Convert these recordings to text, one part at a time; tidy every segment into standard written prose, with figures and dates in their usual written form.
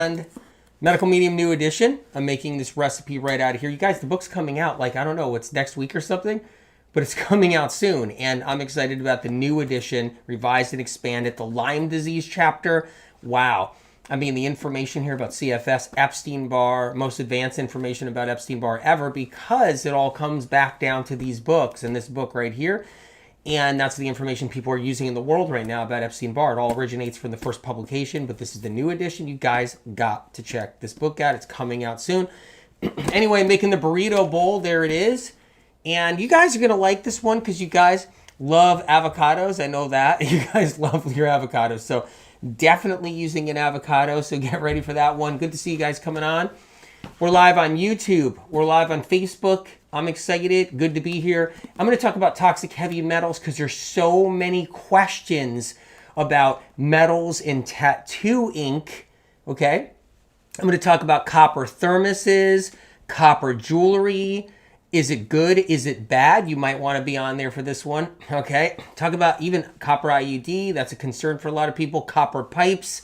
And Medical Medium new edition. I'm making this recipe right out of here. You guys, the book's coming out like, I don't know, it's next week or something, but it's coming out soon. And I'm excited about the new edition, revised and expanded, the Lyme disease chapter. Wow. I mean, the information here about CFS, Epstein Barr, most advanced information about Epstein Barr ever, because it all comes back down to these books and this book right here. And that's the information people are using in the world right now about Epstein Barr. It all originates from the first publication, but this is the new edition. You guys got to check this book out. It's coming out soon. Anyway, making the burrito bowl. There it is. And you guys are going to like this one because you guys love avocados. I know that. You guys love your avocados. So definitely using an avocado. So get ready for that one. Good to see you guys coming on. We're live on YouTube. We're live on Facebook. I'm excited. Good to be here. I'm going to talk about toxic heavy metals because there's so many questions about metals in tattoo ink. Okay. I'm going to talk about copper thermoses, copper jewelry. Is it good? Is it bad? You might want to be on there for this one. Okay. Talk about even copper IUD. That's a concern for a lot of people. Copper pipes.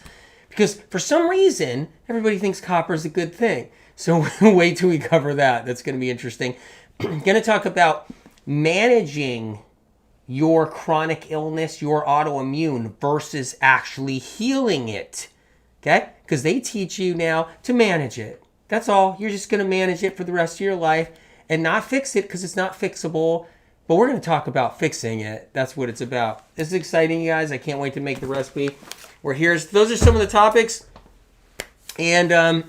Because for some reason, everybody thinks copper is a good thing. So wait till we cover that. That's going to be interesting. Going to talk about managing your chronic illness, your autoimmune, versus actually healing it. Okay? Because they teach you now to manage it. That's all. You're just going to manage it for the rest of your life and not fix it because it's not fixable. But we're going to talk about fixing it. That's what it's about. This is exciting, you guys. I can't wait to make the recipe. Those are some of the topics. And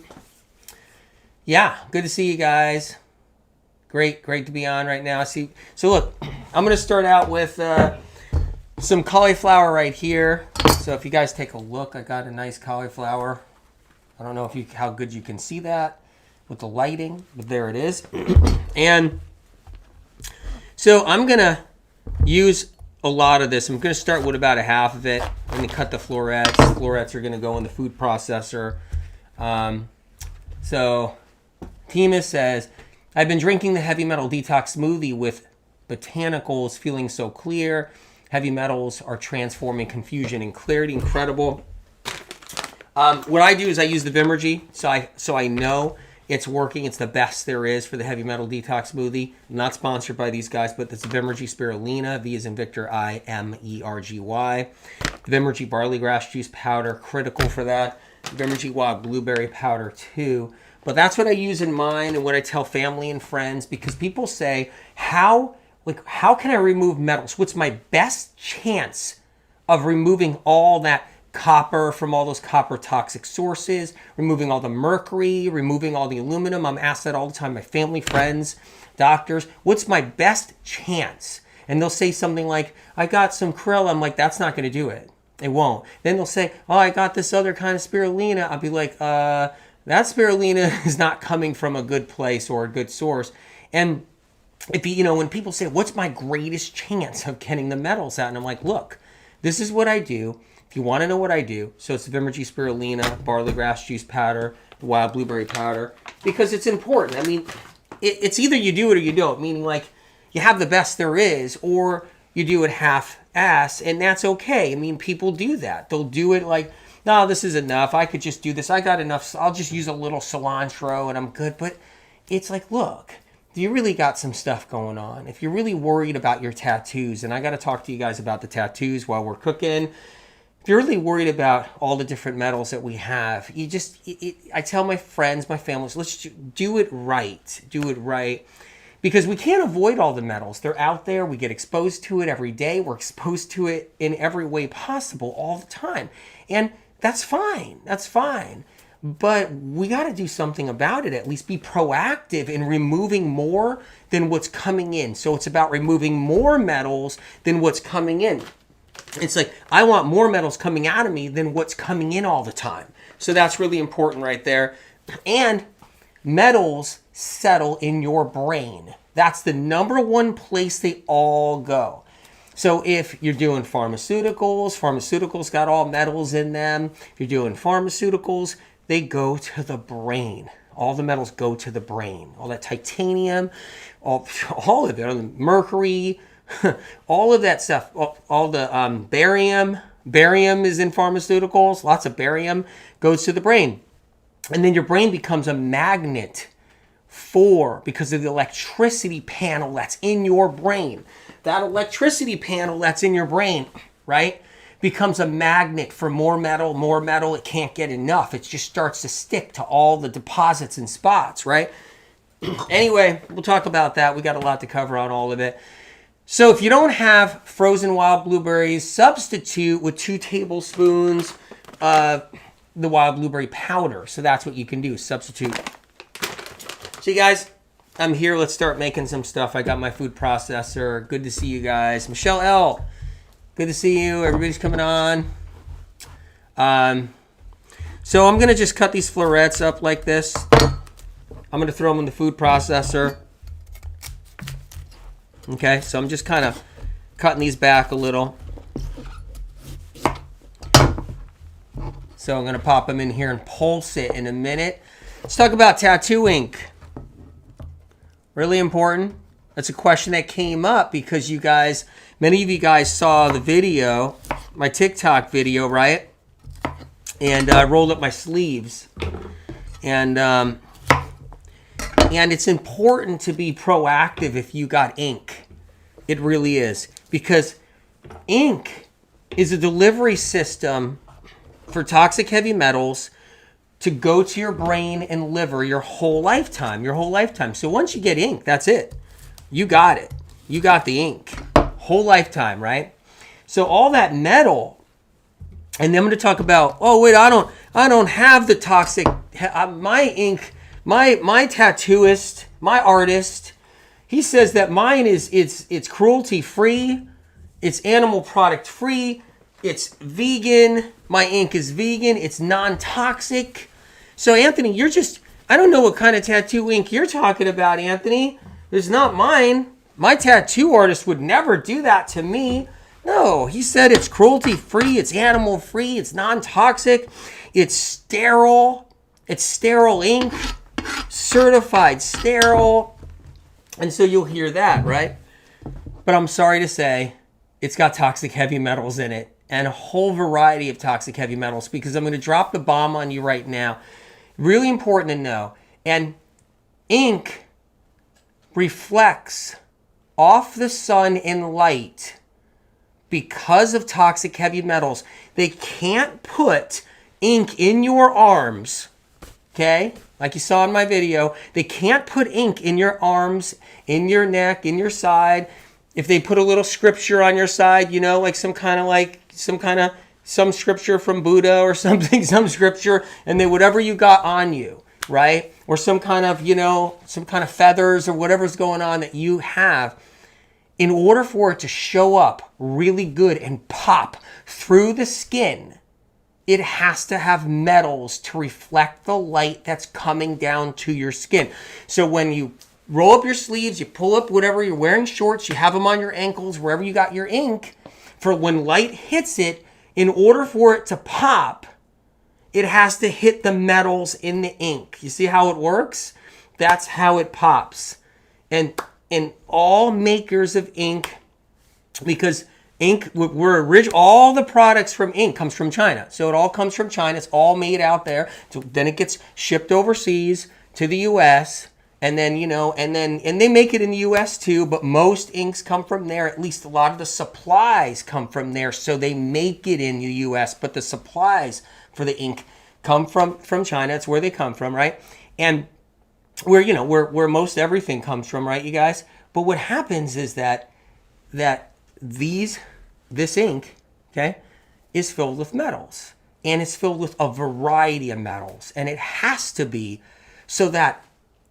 yeah, good to see you guys. Great to be on right now. So look, I'm going to start out with some cauliflower right here. So if you guys take a look, I got a nice cauliflower. I don't know how good you can see that with the lighting, but there it is. And so I'm going to use a lot of this. I'm going to start with about a half of it. I'm going to cut the florets. Florets are going to go in the food processor. So Tima says, I've been drinking the heavy metal detox smoothie with botanicals, feeling so clear. Heavy metals are transforming confusion and clarity. Incredible. What I do is I use the Vimergy, so I know it's working. It's the best there is for the heavy metal detox smoothie. I'm not sponsored by these guys, but it's Vimergy Spirulina. V as in Victor, Imergy. The Vimergy barley grass juice powder, critical for that. Vimergy wild blueberry powder too. But that's what I use in mine and what I tell family and friends, because people say, how can I remove metals? What's my best chance of removing all that copper from all those copper toxic sources, removing all the mercury, removing all the aluminum? I'm asked that all the time, my family, friends, doctors. What's my best chance? And they'll say something like, I got some krill. I'm like, that's not going to do it. It won't. Then they'll say, oh, I got this other kind of spirulina. I'll be like, that spirulina is not coming from a good place or a good source. And if when people say, what's my greatest chance of getting the metals out? And I'm like, look, this is what I do. If you want to know what I do, so it's the Vimergy Spirulina, barley grass juice powder, wild blueberry powder, because it's important. I mean, it's either you do it or you don't, meaning like you have the best there is, or you do it half-ass, and that's okay. I mean, people do that. They'll do it like, no, this is enough. I could just do this. I got enough. I'll just use a little cilantro and I'm good. But it's like, look, you really got some stuff going on. If you're really worried about your tattoos, and I got to talk to you guys about the tattoos while we're cooking. If you're really worried about all the different metals that we have, I tell my friends, my families, let's do it right. Do it right. Because we can't avoid all the metals. They're out there. We get exposed to it every day. We're exposed to it in every way possible all the time. And that's fine. That's fine. But we got to do something about it, at least be proactive in removing more than what's coming in. So it's about removing more metals than what's coming in. It's like, I want more metals coming out of me than what's coming in all the time. So that's really important right there. And metals settle in your brain. That's the number one place they all go. So if you're doing pharmaceuticals got all metals in them. If you're doing pharmaceuticals, they go to the brain. All the metals go to the brain. All that titanium, all of it, mercury, all of that stuff, all the barium. Barium is in pharmaceuticals. Lots of barium goes to the brain. And then your brain becomes a magnet because of the electricity panel that's in your brain. That electricity panel that's in your brain, right, becomes a magnet for more metal, more metal. It can't get enough. It just starts to stick to all the deposits and spots, right? Anyway, we'll talk about that. We got a lot to cover on all of it. So if you don't have frozen wild blueberries, substitute with 2 tablespoons of the wild blueberry powder. So that's what you can do, substitute. So you guys, I'm here. Let's start making some stuff. I got my food processor. Good to see you guys. Michelle L., good to see you. Everybody's coming on. So I'm going to just cut these florets up like this. I'm going to throw them in the food processor. Okay, so I'm just kind of cutting these back a little. So I'm going to pop them in here and pulse it in a minute. Let's talk about tattoo ink. Really important. That's a question that came up because you guys, many of you guys saw the video, my TikTok video, right? And I rolled up my sleeves. And it's important to be proactive if you got ink. It really is. Because ink is a delivery system for toxic heavy metals to go to your brain and liver your whole lifetime. So once you get ink, that's it. You got it. You got the ink. Whole lifetime, right? So all that metal, and then I'm going to talk about, oh wait, I don't have the toxic, my ink, my tattooist, my artist, he says that mine it's cruelty free, it's animal product free, it's vegan, my ink is vegan, it's non-toxic. So Anthony, I don't know what kind of tattoo ink you're talking about, Anthony. It's not mine. My tattoo artist would never do that to me. No, he said it's cruelty free, it's animal free, it's non-toxic, it's sterile ink, certified sterile. And so you'll hear that, right? But I'm sorry to say, it's got toxic heavy metals in it and a whole variety of toxic heavy metals, because I'm going to drop the bomb on you right now. Really important to know. And ink reflects off the sun and light because of toxic heavy metals. They can't put ink in your arms, okay? Like you saw in my video, they can't put ink in your arms, in your neck, in your side. If they put a little scripture on your side, you know, like some scripture from Buddha or something, some scripture, and then whatever you got on you, right? Or some kind of feathers or whatever's going on that you have, in order for it to show up really good and pop through the skin, it has to have metals to reflect the light that's coming down to your skin. So when you roll up your sleeves, you pull up whatever you're wearing, shorts, you have them on your ankles, wherever you got your ink, for when light hits it, in order for it to pop, it has to hit the metals in the ink. You see how it works? That's how it pops. And all makers of ink, because ink, all the products from ink comes from China. So it all comes from China. It's all made out there. So then it gets shipped overseas to the U.S. And then, and they make it in the U.S. too, but most inks come from there. At least a lot of the supplies come from there. So they make it in the U.S., but the supplies for the ink come from China. It's where they come from, right? And where most everything comes from, right, you guys? But what happens is that this ink, okay, is filled with metals, and it's filled with a variety of metals, and it has to be so that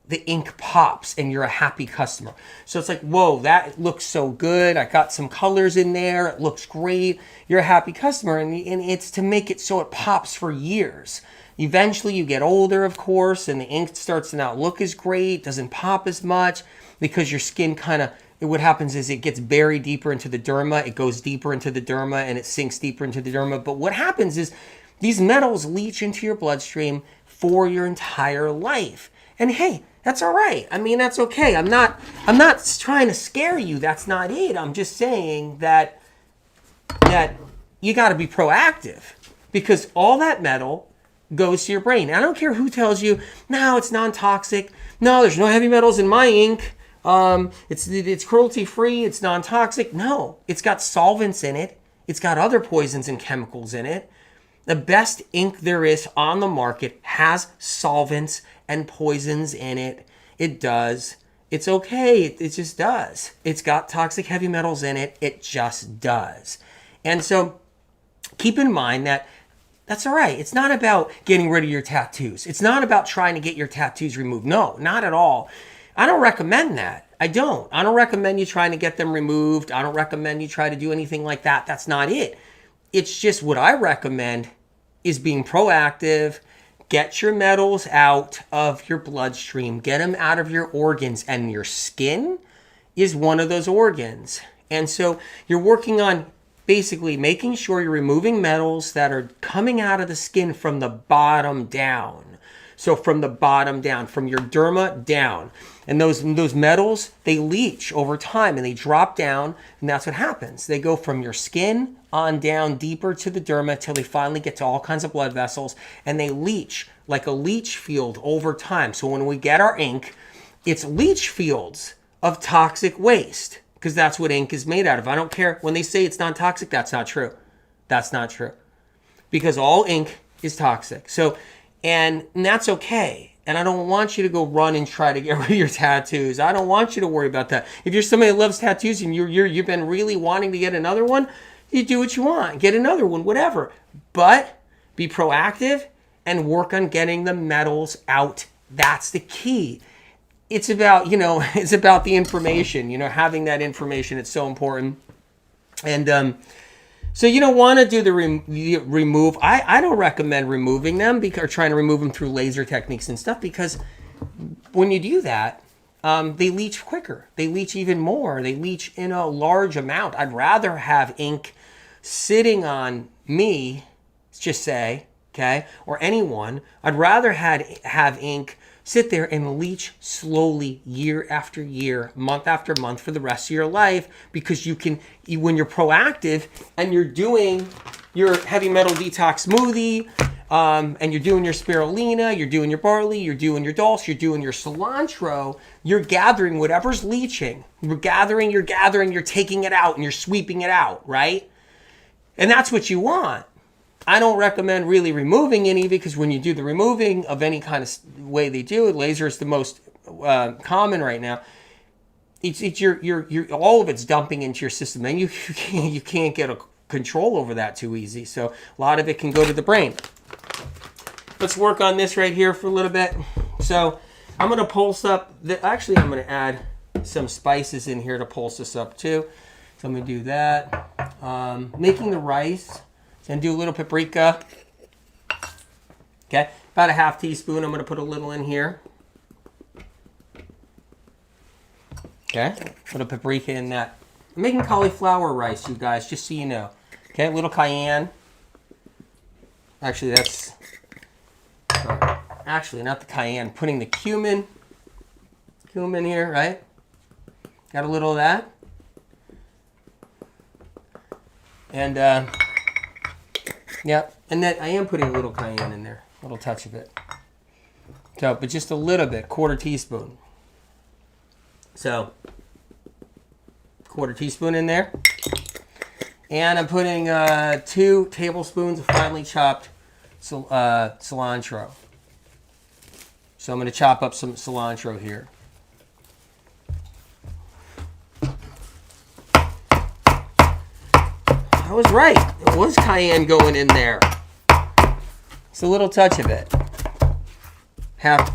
the ink pops and you're a happy customer. So it's like, whoa, that looks so good. I got some colors in there. It looks great. You're a happy customer, and it's to make it so it pops for years. Eventually you get older, of course, and the ink starts to not look as great, doesn't pop as much, because your skin what happens is it gets buried deeper into the derma, it goes deeper into the derma, and it sinks deeper into the derma. But what happens is these metals leach into your bloodstream for your entire life. And hey, that's all right. I mean, that's okay. I'm not trying to scare you. That's not it. I'm just saying that you got to be proactive, because all that metal goes to your brain. I don't care who tells you, no, it's non-toxic. No, there's no heavy metals in my ink. It's cruelty-free. It's non-toxic. No, it's got solvents in it. It's got other poisons and chemicals in it. The best ink there is on the market has solvents and poisons in it. It does. It's okay. It just does. It's got toxic heavy metals in it. It just does. And so keep in mind that that's all right. It's not about getting rid of your tattoos. It's not about trying to get your tattoos removed. No, not at all. I don't recommend that. I don't recommend you trying to get them removed. I don't recommend you try to do anything like that. That's not it. It's just what I recommend is being proactive. Get your metals out of your bloodstream. Get them out of your organs. And your skin is one of those organs. And so you're working on basically making sure you're removing metals that are coming out of the skin from the bottom down. So from the bottom down, from your derma down. And those metals, they leach over time and they drop down, and that's what happens. They go from your skin on down deeper to the derma till they finally get to all kinds of blood vessels, and they leach like a leach field over time. So when we get our ink, it's leach fields of toxic waste, because that's what ink is made out of. I don't care when they say it's non-toxic, that's not true. That's not true. Because all ink is toxic. So, and that's okay. And I don't want you to go run and try to get rid of your tattoos. I don't want you to worry about that. If you're somebody that loves tattoos and you've been really wanting to get another one, you do what you want. Get another one, whatever. But be proactive and work on getting the metals out. That's the key. It's about, it's about the information, having that information. It's so important. And so you don't want to do the remove. I don't recommend removing them or trying to remove them through laser techniques and stuff, because when you do that, they leach quicker. They leach even more. They leach in a large amount. I'd rather have ink sitting on me, just say, okay, or anyone. I'd rather have ink sit there and leach slowly year after year, month after month for the rest of your life, because when you're proactive and you're doing your heavy metal detox smoothie, and you're doing your spirulina, you're doing your barley, you're doing your dulse, you're doing your cilantro, you're gathering whatever's leaching. You're gathering, you're taking it out and you're sweeping it out, right? And that's what you want. I don't recommend really removing any, because when you do the removing of any kind of way they do it, laser is the most common right now. It's all of it's dumping into your system, and you can't get a control over that too easy. So a lot of it can go to the brain. Let's work on this right here for a little bit. So I'm going to pulse up. Actually, I'm going to add some spices in here to pulse this up too. So I'm going to do that. Making the rice. And do a little paprika. Okay, about a half teaspoon. I'm going to put a little in here. Okay, put a paprika in that. I'm making cauliflower rice, you guys, just so you know. Okay, a little cayenne. Actually, that's... Actually, not the cayenne. Putting the cumin. Cumin here, right? Got a little of that. And... Yep, and then I am putting a little cayenne in there, a little touch of it. So, but just a little bit, quarter teaspoon. So, quarter teaspoon in there. And I'm putting 2 tablespoons of finely chopped cilantro. So I'm going to chop up some cilantro here. I was right. It was cayenne going in there. It's a little touch of it. Half.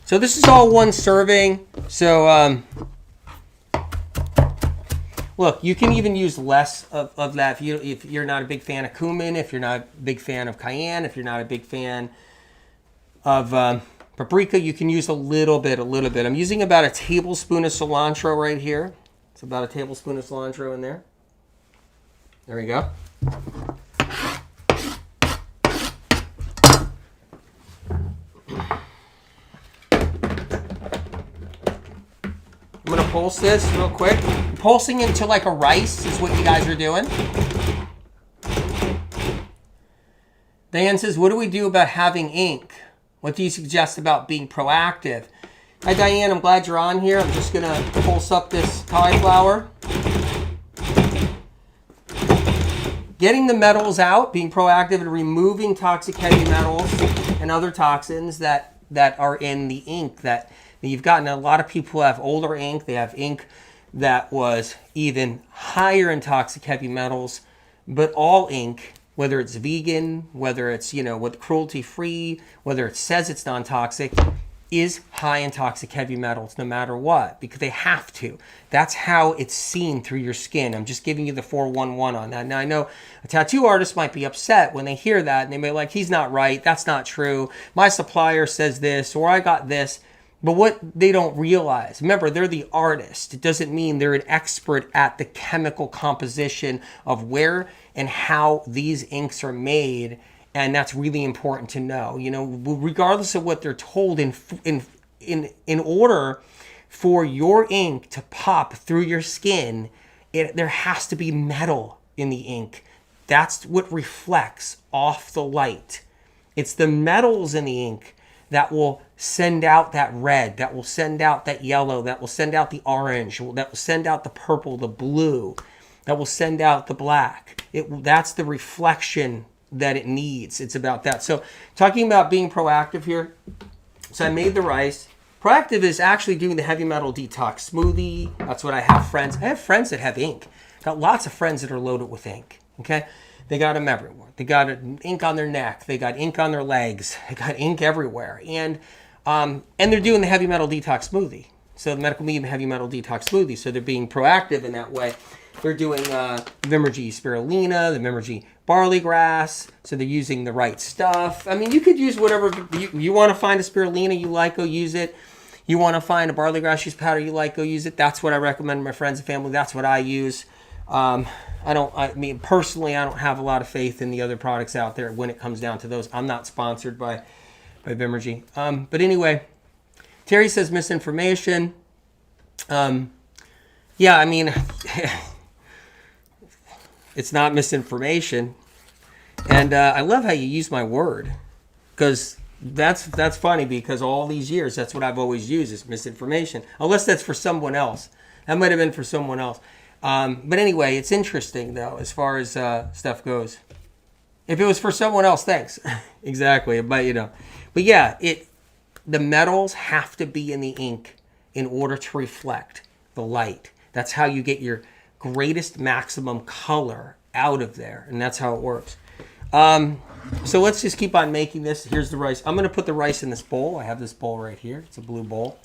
So this is all one serving. So look, you can even use less of that if you're not a big fan of cumin, if you're not a big fan of cayenne, if you're not a big fan of paprika, you can use a little bit. I'm using about a tablespoon of cilantro right here. It's about a tablespoon of cilantro in there. There we go. I'm going to pulse this real quick. Pulsing into like a rice is what you guys are doing. Diane says, what do we do about having ink? What do you suggest about being proactive? Hi, Diane. I'm glad you're on here. I'm just going to pulse up this cauliflower. Getting the metals out, being proactive and removing toxic heavy metals and other toxins that are in the ink that you've gotten. A lot of people have older ink. They have ink that was even higher in toxic heavy metals. But all ink, whether it's vegan, whether it's, with cruelty-free, whether it says it's non-toxic, is high in toxic heavy metals no matter what, because they have to. That's how it's seen through your skin. I'm just giving you the 411 on that. Now, I know a tattoo artist might be upset when they hear that, and they may be like, he's not right, that's not true, my supplier says this, or I got this. But what they don't realize, remember, they're the artist. It doesn't mean they're an expert at the chemical composition of where and how these inks are made. And that's really important to know. Regardless of what they're told, in order for your ink to pop through your skin, there has to be metal in the ink. That's what reflects off the light. It's the metals in the ink that will send out that red, that will send out that yellow, that will send out the orange, that will send out the purple, the blue, that will send out the black. That's the reflection that it needs. It's about that. So talking about being proactive here. So I made the rice. Proactive is actually doing the heavy metal detox smoothie. That's what I have friends. I have friends that have ink. Got lots of friends that are loaded with ink. Okay. They got them everywhere. They got ink on their neck. They got ink on their legs. They got ink everywhere. And they're doing the heavy metal detox smoothie. So the medical medium heavy metal detox smoothie. So they're being proactive in that way. They're doing Vimergy spirulina, the Vimergy barley grass. So they're using the right stuff. I mean, you could use whatever you want to find a spirulina you like, go use it. You want to find a barley grass juice powder you like, go use it. That's what I recommend to my friends and family. That's what I use. Personally, I don't have a lot of faith in the other products out there when it comes down to those. I'm not sponsored by Vimergy. But anyway, Terry says misinformation. Yeah, I mean, it's not misinformation. And I love how you use my word, because that's funny, because all these years, that's what I've always used is misinformation, unless that's for someone else. That might have been for someone else. But anyway, it's interesting, though, as far as stuff goes. If it was for someone else, thanks. Exactly. But yeah, the metals have to be in the ink in order to reflect the light. That's how you get your greatest maximum color out of there. And that's how it works. So let's just keep on making this. Here's the rice. I'm going to put the rice in this bowl. I have this bowl right here. It's a blue bowl.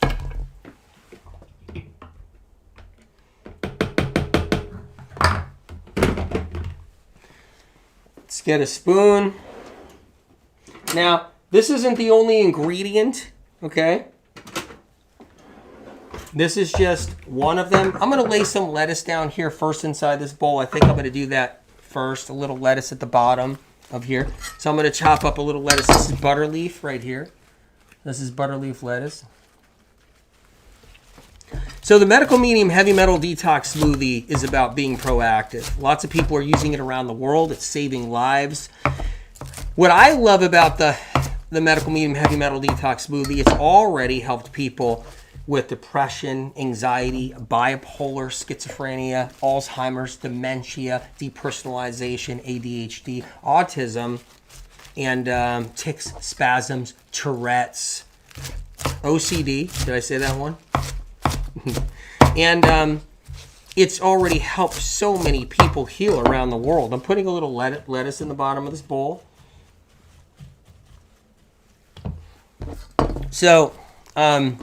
Let's get a spoon. Now, this isn't the only ingredient, okay? This is just one of them. I'm going to lay some lettuce down here first inside this bowl. I think I'm going to do that first. A little lettuce at the bottom of here. So I'm going to chop up a little lettuce. This is butter leaf right here. This is butter leaf lettuce. So the medical medium heavy metal detox smoothie is about being proactive. Lots of people are using it around the world. It's saving lives. What I love about the medical medium heavy metal detox smoothie, it's already helped people with depression, anxiety, bipolar, schizophrenia, Alzheimer's, dementia, depersonalization, ADHD, autism, and tics, spasms, Tourette's, OCD. Did I say that one? And it's already helped so many people heal around the world. I'm putting a little lettuce in the bottom of this bowl. So, but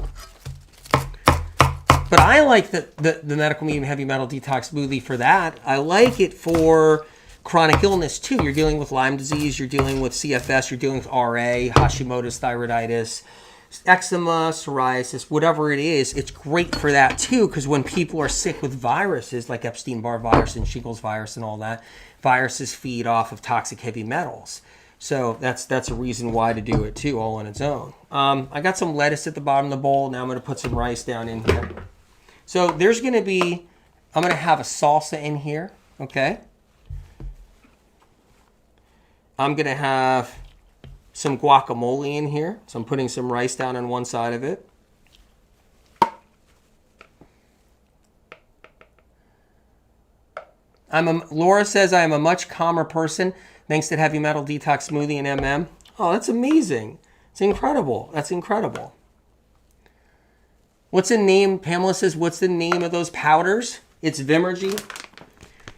I like the medical medium heavy metal detox smoothie for that. I like it for chronic illness too. You're dealing with Lyme disease, you're dealing with CFS, you're dealing with RA, Hashimoto's thyroiditis, eczema, psoriasis, whatever it is. It's great for that too, because when people are sick with viruses like Epstein, Barr virus and Shingles virus and all that, viruses feed off of toxic heavy metals. So that's a reason why to do it too, all on its own. I got some lettuce at the bottom of the bowl. Now I'm going to put some rice down in here. So there's going to be, I'm going to have a salsa in here, okay? I'm going to have some guacamole in here. So I'm putting some rice down on one side of it. Laura says I am a much calmer person thanks to Heavy Metal Detox Smoothie and MM. Oh, that's amazing. It's incredible. That's incredible. What's the name? Pamela says, what's the name of those powders? It's Vimergy.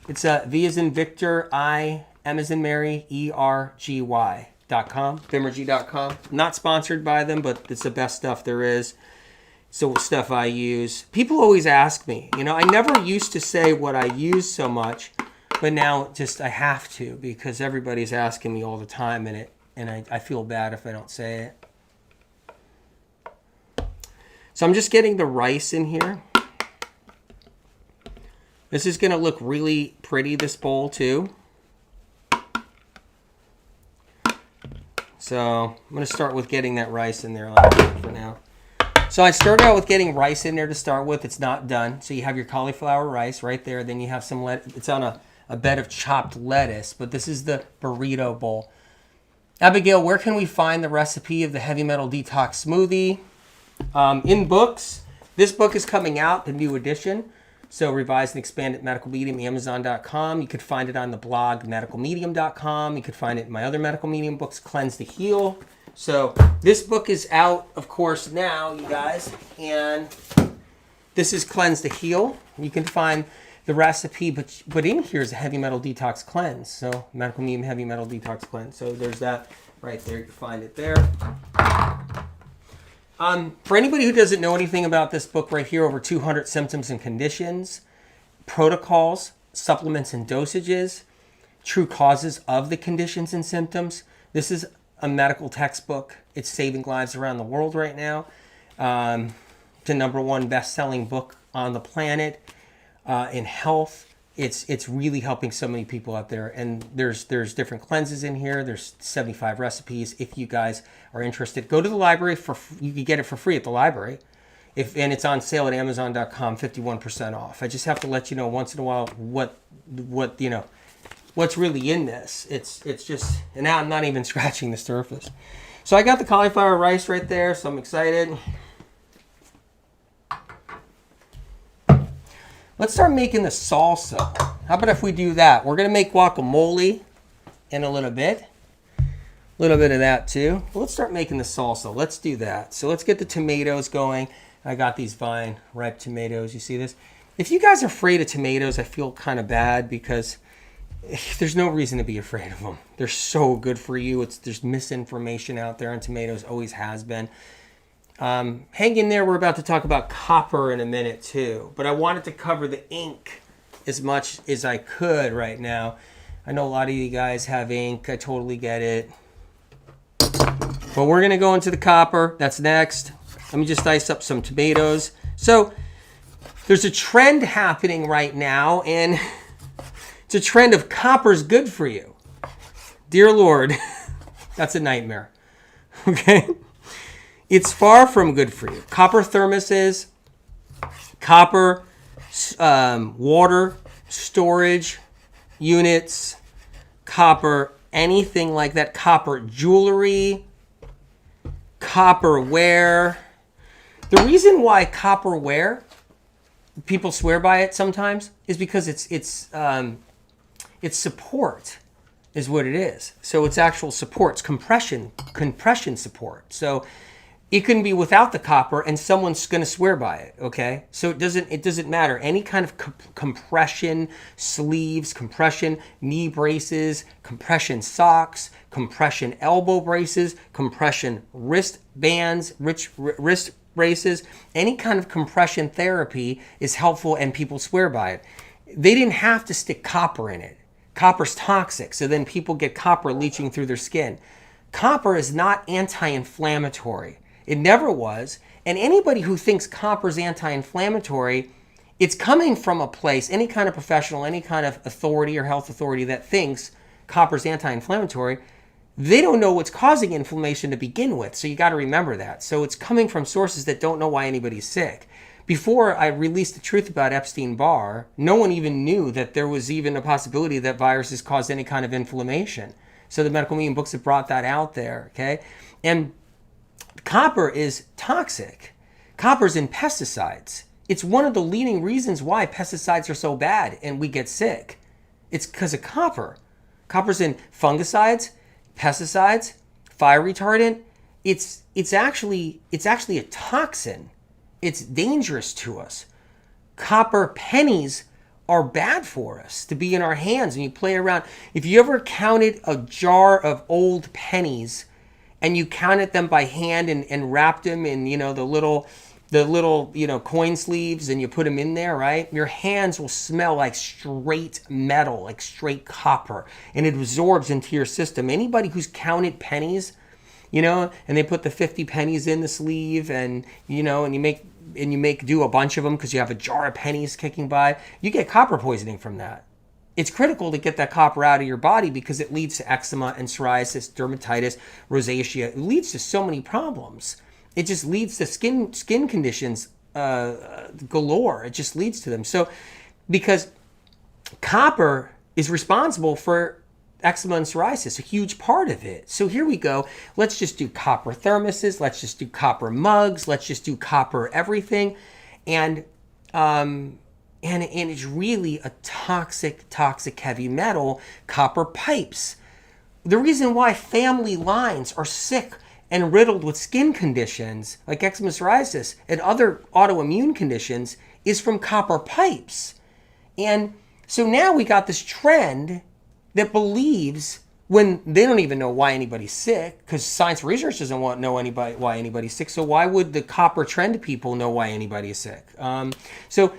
It's V as in Victor, I, M as in Mary, ERGY.com, Vimergy.com. Not sponsored by them, but it's the best stuff there is. So stuff I use. People always ask me, you know, I never used to say what I use so much, but now just I have to because everybody's asking me all the time and I feel bad if I don't say it. So I'm just getting the rice in here. This is going to look really pretty, this bowl too. So I'm going to start with getting that rice in there like that for now. So I started out with getting rice in there to start with. It's not done. So you have your cauliflower rice right there. Then you have some it's on a bed of chopped lettuce. But this is the burrito bowl. Abigail, where can we find the recipe of the Heavy Metal Detox Smoothie? In books. This book is coming out, the new edition. So revised and expanded medical medium, Amazon.com. You could find it on the blog, medicalmedium.com. You could find it in my other medical medium books, Cleanse to Heal. So this book is out, of course, now, you guys. And this is Cleanse to Heal. You can find the recipe, but in here is a Heavy Metal Detox Cleanse. So medical medium, Heavy Metal Detox Cleanse. So there's that right there. You can find it there. For anybody who doesn't know anything about this book right here, over 200 symptoms and conditions, protocols, supplements and dosages, true causes of the conditions and symptoms. This is a medical textbook. It's saving lives around the world right now. The #1 best-selling book on the planet in health. It's really helping so many people out there. And there's different cleanses in here. There's 75 recipes. If you guys are interested, go to the library you can get it for free at the library. And it's on sale at Amazon.com, 51% off. I just have to let you know once in a while what you know what's really in this. It's just, and now I'm not even scratching the surface. So I got the cauliflower rice right there, so I'm excited. Let's start making the salsa. How about if we do that? We're going to make guacamole in a little bit. A little bit of that too. Well, let's start making the salsa. Let's do that. So let's get the tomatoes going. I got these vine ripe tomatoes. You see this? If you guys are afraid of tomatoes, I feel kind of bad because there's no reason to be afraid of them. They're so good for you. There's misinformation out there on tomatoes. Always has been. Hang in there. We're about to talk about copper in a minute too. But I wanted to cover the ink as much as I could right now. I know a lot of you guys have ink. I totally get it. But we're going to go into the copper. That's next. Let me just dice up some tomatoes. So there's a trend happening right now, and it's a trend of copper's good for you. Dear Lord, that's a nightmare. Okay? It's far from good for you. Copper thermoses, copper water storage units, copper anything like that, copper jewelry, copper ware. The reason why copper ware, people swear by it sometimes, is because it's support is what it is. So it's actual support, it's compression support. So it can be without the copper and someone's going to swear by it, okay? So it doesn't matter. Any kind of compression sleeves, compression knee braces, compression socks, compression elbow braces, compression wrist bands, wrist braces, any kind of compression therapy is helpful and people swear by it. They didn't have to stick copper in it. Copper's toxic, so then people get copper leaching through their skin. Copper is not anti-inflammatory. It never was. And anybody who thinks copper is anti-inflammatory, it's coming from a place, any kind of professional, any kind of authority or health authority that thinks copper is anti-inflammatory. They don't know what's causing inflammation to begin with. So you got to remember that. So it's coming from sources that don't know why anybody's sick. Before I released the truth about Epstein Barr, no one even knew that there was even a possibility that viruses caused any kind of inflammation. So the medical meeting books have brought that out there, okay? And copper is toxic. Copper's in pesticides. It's one of the leading reasons why pesticides are so bad and we get sick. It's because of copper. Copper's in fungicides, pesticides, fire retardant. It's actually a toxin. It's dangerous to us. Copper pennies are bad for us to be in our hands and you play around. If you ever counted a jar of old pennies and you counted them by hand and wrapped them in, the little coin sleeves and you put them in there, right? Your hands will smell like straight metal, like straight copper, and it absorbs into your system. Anybody who's counted pennies, and they put the 50 pennies in the sleeve and you make do a bunch of them because you have a jar of pennies kicking by, you get copper poisoning from that. It's critical to get that copper out of your body because it leads to eczema and psoriasis, dermatitis, rosacea. It leads to so many problems. It just leads to skin conditions galore. It just leads to them. So because copper is responsible for eczema and psoriasis, a huge part of it. So here we go. Let's just do copper thermoses. Let's just do copper mugs. Let's just do copper everything. And it's really a toxic heavy metal, copper pipes. The reason why family lines are sick and riddled with skin conditions like eczema, psoriasis, and other autoimmune conditions is from copper pipes. And so now we got this trend that believes when they don't even know why anybody's sick, because science research doesn't want to know why anybody's sick. So why would the copper trend people know why anybody is sick? So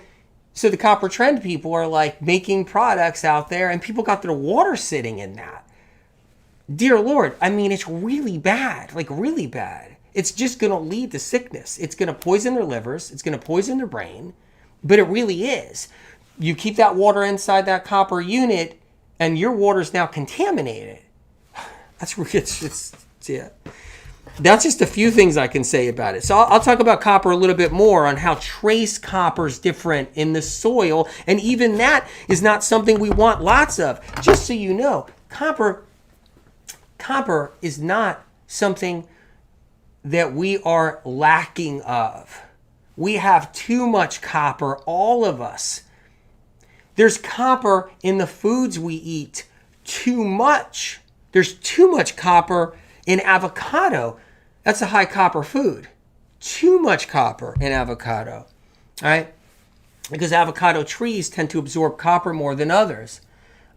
the copper trend people are like making products out there, and people got their water sitting in that. Dear Lord, I mean, it's really bad, like really bad. It's just going to lead to sickness. It's going to poison their livers. It's going to poison their brain, but it really is. You keep that water inside that copper unit, and your water is now contaminated. That's yeah. That's just a few things I can say about it. So I'll talk about copper a little bit more on how trace copper is different in the soil, and even that is not something we want lots of. Just so you know, copper is not something that we are lacking of. We have too much copper, all of us. There's copper in the foods we eat, too much. There's too much copper in avocado. That's a high copper food. Too much copper in avocado, all right? Because avocado trees tend to absorb copper more than others.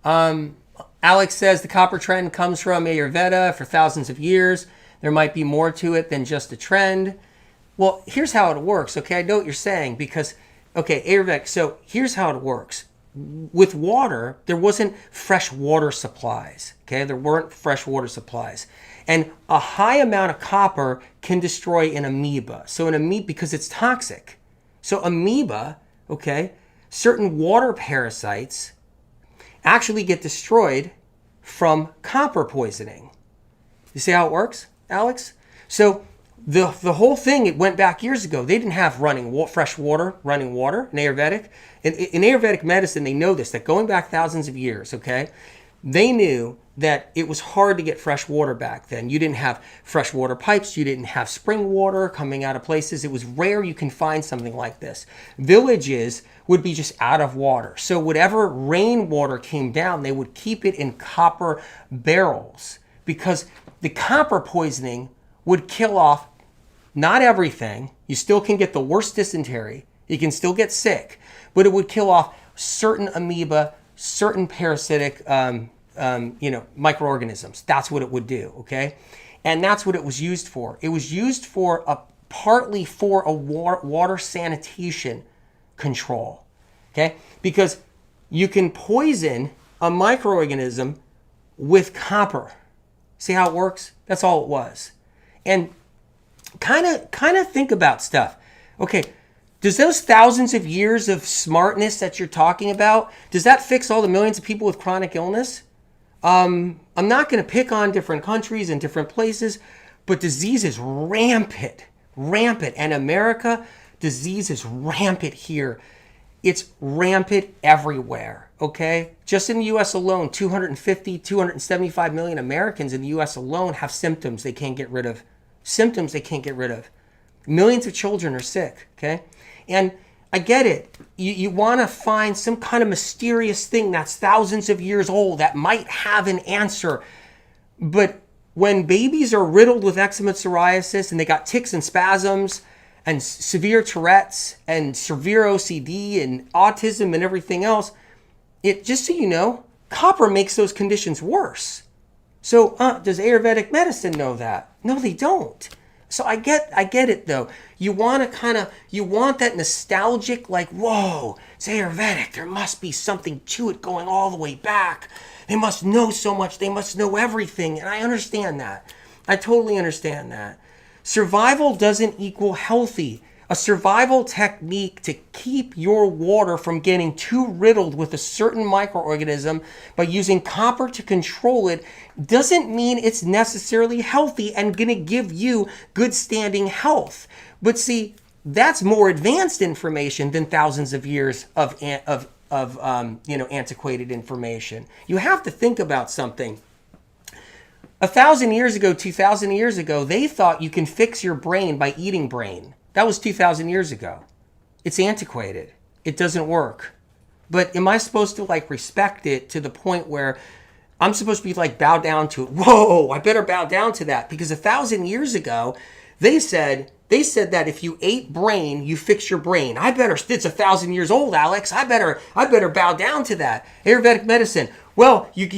Alex says the copper trend comes from Ayurveda for thousands of years. There might be more to it than just a trend. Well, here's how it works, okay? I know what you're saying because, Ayurvedic, so here's how it works. With water, there wasn't fresh water supplies, okay? There weren't fresh water supplies. And a high amount of copper can destroy an amoeba. So an amoeba, because it's toxic. So amoeba, certain water parasites actually get destroyed from copper poisoning. You see how it works, Alex? So the whole thing, it went back years ago. They didn't have running water in Ayurvedic. In Ayurvedic medicine, they know this, that going back thousands of years, they knew that it was hard to get fresh water back then. You didn't have fresh water pipes. You didn't have spring water coming out of places. It was rare you can find something like this. Villages would be just out of water. So whatever rainwater came down, they would keep it in copper barrels because the copper poisoning would kill off not everything. You still can get the worst dysentery. You can still get sick, but it would kill off certain amoeba, certain parasitic microorganisms. That's what it would do, And that's what it was used for. It was used for partly for a water sanitation control, Because you can poison a microorganism with copper. See how it works? That's all it was. And kind of think about stuff. Does those thousands of years of smartness that you're talking about, does that fix all the millions of people with chronic illness? I'm not going to pick on different countries and different places, but disease is rampant. And America, disease is rampant here. It's rampant everywhere, okay? Just in the U.S. alone, 275 million Americans in the U.S. alone have symptoms they can't get rid of. Symptoms they can't get rid of. Millions of children are sick, okay? And I get it. You want to find some kind of mysterious thing that's thousands of years old that might have an answer. But when babies are riddled with eczema, psoriasis, and they got tics and spasms, and severe Tourette's and severe OCD and autism and everything else, just so you know, copper makes those conditions worse. So does Ayurvedic medicine know that? No, they don't. So I get it though. You want that nostalgic, like, whoa, it's Ayurvedic. There must be something to it going all the way back. They must know so much. They must know everything. And I understand that. I totally understand that. Survival doesn't equal healthy. A survival technique to keep your water from getting too riddled with a certain microorganism by using copper to control it doesn't mean it's necessarily healthy and going to give you good standing health. But see, that's more advanced information than thousands of years of antiquated information. You have to think about something. 1,000 years ago, 2,000 years ago, they thought you can fix your brain by eating brain. That was 2,000 years ago. It's antiquated. It doesn't work. But am I supposed to respect it to the point where I'm supposed to be bow down to it? Whoa, I better bow down to that. Because 1,000 years ago, they said that if you ate brain, you fix your brain. It's 1,000 years old, Alex. I better bow down to that. Ayurvedic medicine. Well, you can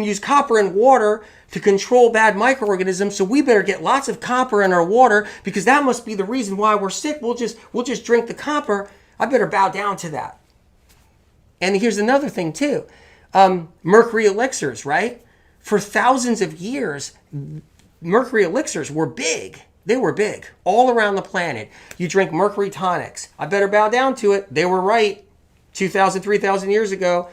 use copper and water to control bad microorganisms, so we better get lots of copper in our water because that must be the reason why we're sick. We'll just drink the copper. I better bow down to that. And here's another thing too. Mercury Elixirs, right? For thousands of years, Mercury Elixirs were big. They were big all around the planet. You drink mercury tonics. I better bow down to it. They were right 2,000, 3,000 years ago.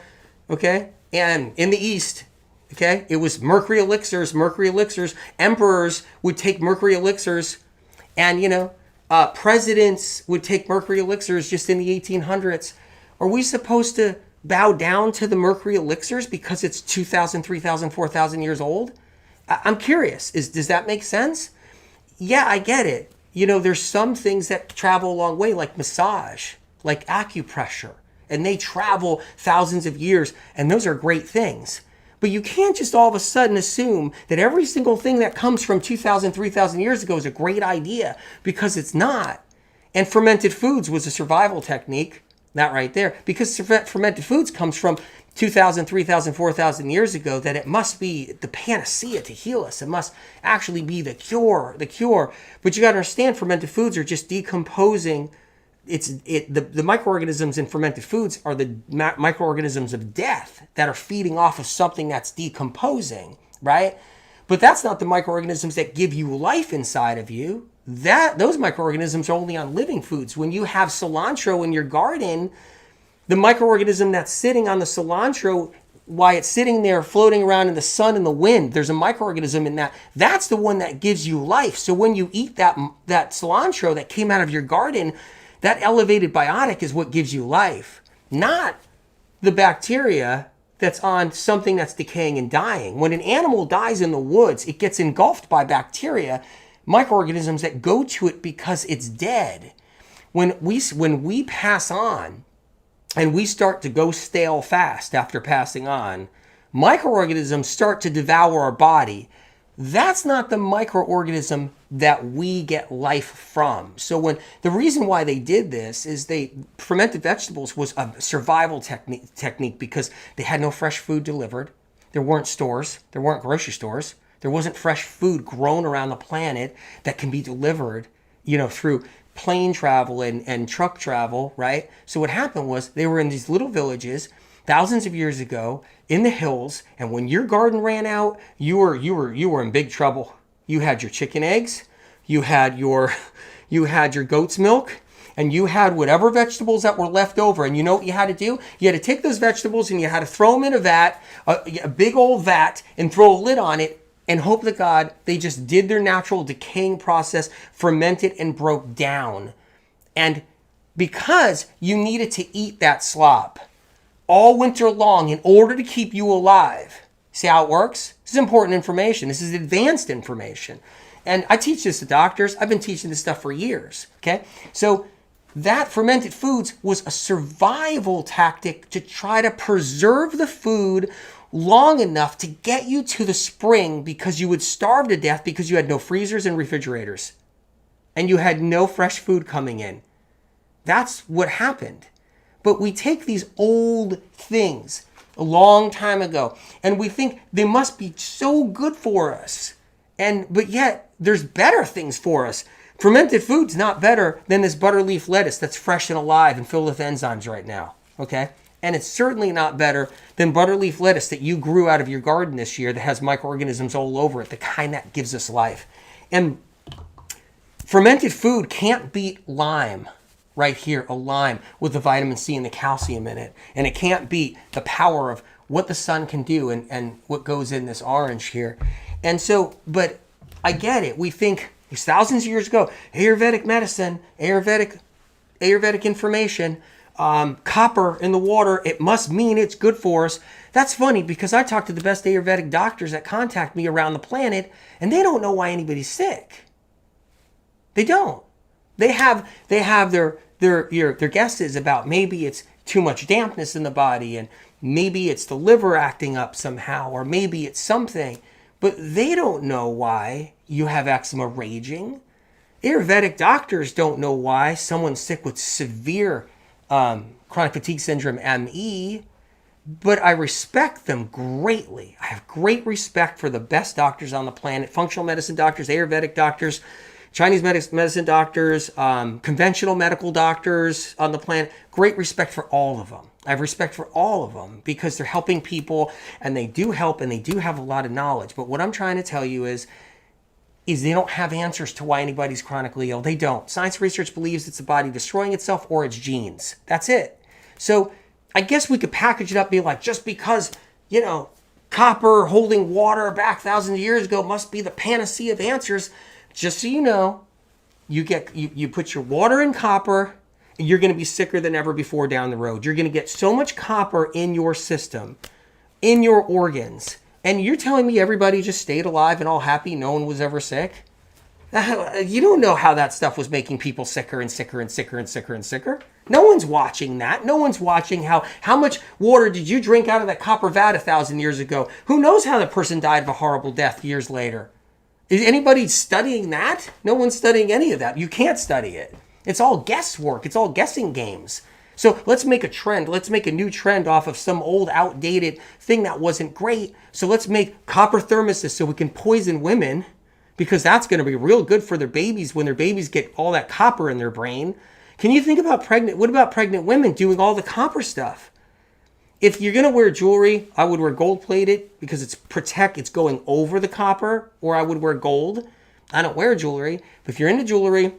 Okay? And in the East, okay, it was Mercury Elixirs, Mercury Elixirs. Emperors would take Mercury Elixirs, and, presidents would take Mercury Elixirs just in the 1800s. Are we supposed to bow down to the Mercury Elixirs because it's 2,000, 3,000, 4,000 years old? I'm curious. Does that make sense? Yeah, I get it. There's some things that travel a long way, like massage, like acupressure. And they travel thousands of years, and those are great things. But you can't just all of a sudden assume that every single thing that comes from 2,000, 3,000 years ago is a great idea, because it's not. And fermented foods was a survival technique, that right there. Because fermented foods comes from 2,000, 3,000, 4,000 years ago, that it must be the panacea to heal us. It must actually be the cure. But you got to understand, fermented foods are just decomposing. The microorganisms in fermented foods are the microorganisms of death that are feeding off of something that's decomposing, right? But that's not the microorganisms that give you life inside of you. Those microorganisms are only on living foods. When you have cilantro in your garden, the microorganism that's sitting on the cilantro, while it's sitting there floating around in the sun and the wind, there's a microorganism in that. That's the one that gives you life. So when you eat that cilantro that came out of your garden, that elevated biotic is what gives you life, not the bacteria that's on something that's decaying and dying. When an animal dies in the woods, it gets engulfed by bacteria, microorganisms that go to it because it's dead. When we pass on and we start to go stale fast after passing on, microorganisms start to devour our body. That's not the microorganism that we get life from. So the reason why they did this is fermented vegetables was a survival technique because they had no fresh food delivered. There weren't stores. There weren't grocery stores. There wasn't fresh food grown around the planet that can be delivered, through plane travel and truck travel, right? So what happened was they were in these little villages thousands of years ago in the hills, and when your garden ran out, you were in big trouble. You had your chicken eggs, you had your goat's milk, and you had whatever vegetables that were left over. And you know what you had to do? You had to take those vegetables and you had to throw them in a vat, a big old vat, and throw a lid on it and hope to God they just did their natural decaying process, fermented and broke down. And because you needed to eat that slop all winter long in order to keep you alive. See how it works? This is important information. This is advanced information. And I teach this to doctors. I've been teaching this stuff for years. Okay? So that fermented foods was a survival tactic to try to preserve the food long enough to get you to the spring, because you would starve to death because you had no freezers and refrigerators and you had no fresh food coming in. That's what happened. But we take these old things a long time ago and we think they must be so good for us. But yet there's better things for us. Fermented food's not better than this butter leaf lettuce that's fresh and alive and filled with enzymes right now. Okay? And it's certainly not better than butter leaf lettuce that you grew out of your garden this year that has microorganisms all over it, the kind that gives us life. And fermented food can't beat Lyme. Right here, a lime with the vitamin C and the calcium in it. And it can't beat the power of what the sun can do and what goes in this orange here. And so, but I get it. We think it's thousands of years ago, Ayurvedic medicine, Ayurvedic information, copper in the water, it must mean it's good for us. That's funny because I talk to the best Ayurvedic doctors that contact me around the planet and they don't know why anybody's sick. They don't. They have their guesses about maybe it's too much dampness in the body and maybe it's the liver acting up somehow or maybe it's something. But they don't know why you have eczema raging. Ayurvedic doctors don't know why someone's sick with severe chronic fatigue syndrome, ME. But I respect them greatly. I have great respect for the best doctors on the planet, functional medicine doctors, Ayurvedic doctors, Chinese medicine doctors, conventional medical doctors on the planet. Great respect for all of them. I have respect for all of them because they're helping people and they do help and they do have a lot of knowledge. But what I'm trying to tell you is they don't have answers to why anybody's chronically ill. They don't. Science research believes it's the body destroying itself or it's genes. That's it. So I guess we could package it up and be like, just because, copper holding water back thousands of years ago must be the panacea of answers. Just so you know, you put your water in copper and you're going to be sicker than ever before down the road. You're going to get so much copper in your system, in your organs. And you're telling me everybody just stayed alive and all happy, no one was ever sick? You don't know how that stuff was making people sicker and sicker and sicker and sicker and sicker. No one's watching that. No one's watching how much water did you drink out of that copper vat 1,000 years ago? Who knows how the person died of a horrible death years later? Is anybody studying that? No one's studying any of that. You can't study it. It's all guesswork. It's all guessing games. So let's make a trend. Let's make a new trend off of some old outdated thing that wasn't great. So let's make copper thermoses so we can poison women because that's going to be real good for their babies when their babies get all that copper in their brain. Can you think about what about pregnant women doing all the copper stuff? If you're going to wear jewelry, I would wear gold plated because it's going over the copper, or I would wear gold. I don't wear jewelry, but if you're into jewelry,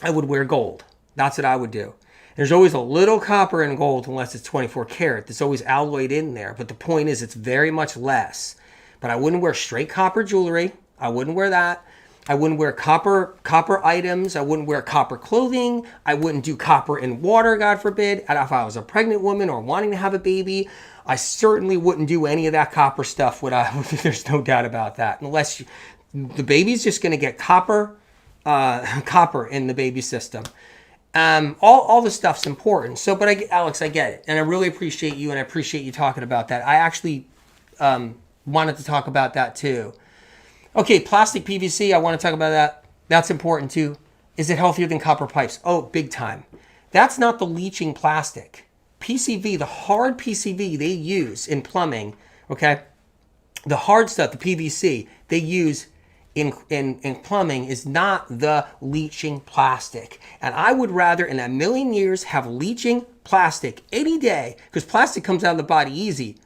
I would wear gold. That's what I would do. There's always a little copper in gold unless it's 24 karat. There's always alloyed in there, but the point is it's very much less. But I wouldn't wear straight copper jewelry. I wouldn't wear that. I wouldn't wear copper items. I wouldn't wear copper clothing. I wouldn't do copper in water, God forbid. And if I was a pregnant woman or wanting to have a baby, I certainly wouldn't do any of that copper stuff. There's no doubt about that. Unless the baby's just going to get copper in the baby system. All the stuff's important. So, but Alex, I get it. And I really appreciate you and I appreciate you talking about that. I actually wanted to talk about that too. Okay, plastic PVC, I want to talk about that. That's important too. Is it healthier than copper pipes? Oh, big time. That's not the leaching plastic. PCV, the hard PCV they use in plumbing, okay? The hard stuff, the PVC, they use in plumbing is not the leaching plastic. And I would rather in a million years have leaching plastic any day because plastic comes out of the body easy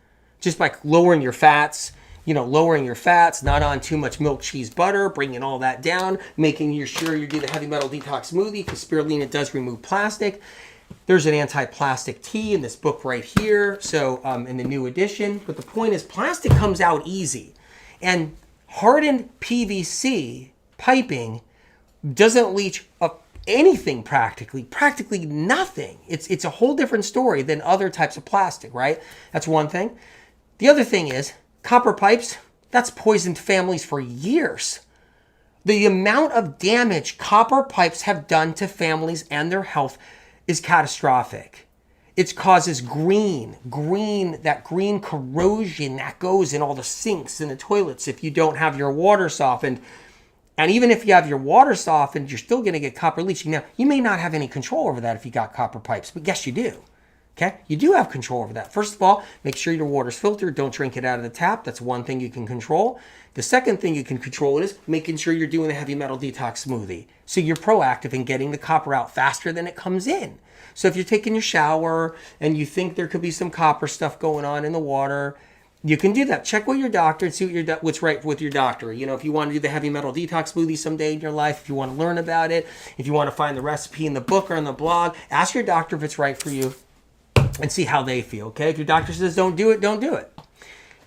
just by lowering your fats, not on too much milk, cheese, butter, bringing all that down, making sure you do the heavy metal detox smoothie because spirulina does remove plastic. There's an anti-plastic tea in this book right here, so in the new edition. But the point is plastic comes out easy. And hardened PVC piping doesn't leach anything practically nothing. It's a whole different story than other types of plastic, right? That's one thing. The other thing is copper pipes, that's poisoned families for years. The amount of damage copper pipes have done to families and their health is catastrophic. It causes that green corrosion that goes in all the sinks and the toilets if you don't have your water softened. And even if you have your water softened, you're still going to get copper leaching. Now, you may not have any control over that if you got copper pipes, but yes, you do. Okay? You do have control over that. First of all, make sure your water's filtered. Don't drink it out of the tap. That's one thing you can control. The second thing you can control is making sure you're doing a heavy metal detox smoothie. So you're proactive in getting the copper out faster than it comes in. So if you're taking your shower and you think there could be some copper stuff going on in the water, you can do that. Check with your doctor and see what's right with your doctor. You know, if you want to do the heavy metal detox smoothie someday in your life, if you want to learn about it, if you want to find the recipe in the book or in the blog, ask your doctor if it's right for you and see how they feel, okay? If your doctor says don't do it, don't do it.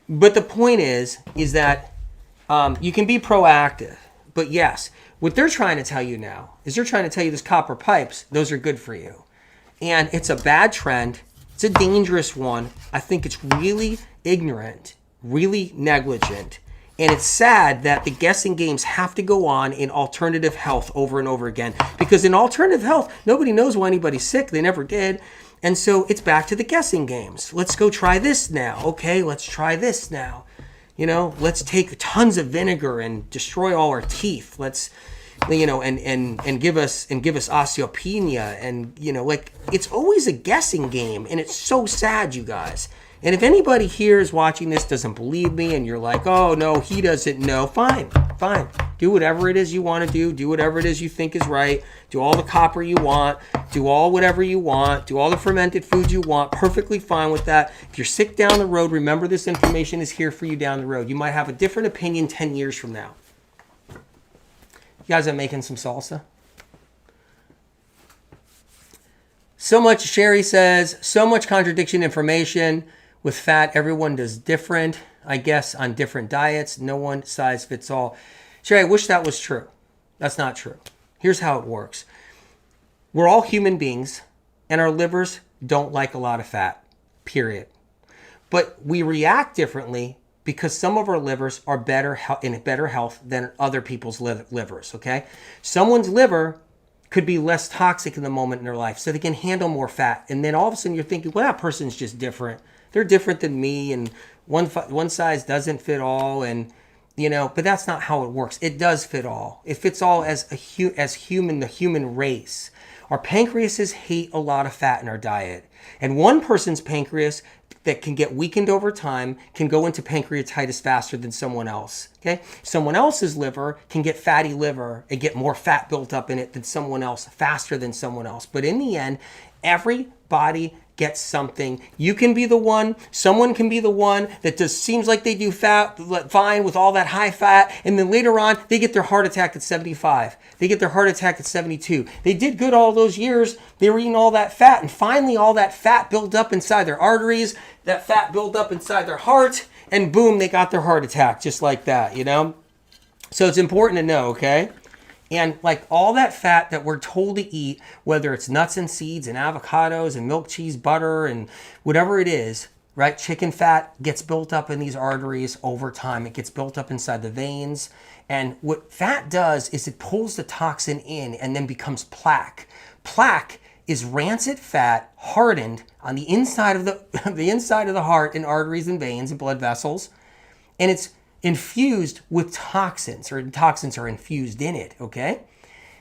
But the point is that you can be proactive. But yes, what they're trying to tell you now is they're trying to tell you those copper pipes, those are good for you. And it's a bad trend. It's a dangerous one. I think it's really ignorant, really negligent. And it's sad that the guessing games have to go on in alternative health over and over again. Because in alternative health, nobody knows why anybody's sick. They never did. And so it's back to the guessing games. Let's go try this now. Okay, let's try this now. You know, let's take tons of vinegar and destroy all our teeth. Let's, you know, and give us osteopenia, and you know, like, it's always a guessing game, and it's so sad, you guys. And if anybody here is watching this doesn't believe me and you're like, oh no, he doesn't know, fine. Do whatever it is you want to do. Do whatever it is you think is right. Do all the copper you want. Do all whatever you want. Do all the fermented foods you want. Perfectly fine with that. If you're sick down the road, remember this information is here for you down the road. You might have a different opinion 10 years from now. You guys are making some salsa? So much, Sherry says, so much contradiction information. With fat, everyone does different, I guess, on different diets. No one size fits all. Sherry, I wish that was true. That's not true. Here's how it works. We're all human beings, and our livers don't like a lot of fat, period. But we react differently because some of our livers are in better health than other people's livers, okay? Someone's liver could be less toxic in the moment in their life, so they can handle more fat. And then all of a sudden you're thinking, well, that person's just different. They're different than me, and one size doesn't fit all, and you know. But that's not how it works. It does fit all. It fits all as the human race. Our pancreases hate a lot of fat in our diet, and one person's pancreas that can get weakened over time can go into pancreatitis faster than someone else. Okay, someone else's liver can get fatty liver and get more fat built up in it than someone else faster than someone else. But in the end, everybody gets something. You can be the one, someone can be the one that just seems like they do fine with all that high fat, and then later on they get their heart attack at 75. They get their heart attack at 72. They did good all those years. They were eating all that fat, and finally all that fat built up inside their arteries, that fat built up inside their heart, and boom, they got their heart attack just like that, you know? So it's important to know, okay? And like all that fat that we're told to eat, whether it's nuts and seeds and avocados and milk, cheese, butter, and whatever it is, right? Chicken fat gets built up in these arteries over time. It gets built up inside the veins. And what fat does is it pulls the toxin in and then becomes plaque. Plaque is rancid fat hardened on the inside of the inside of the heart and arteries and veins and blood vessels. And it's infused with toxins, or toxins are infused in it, okay?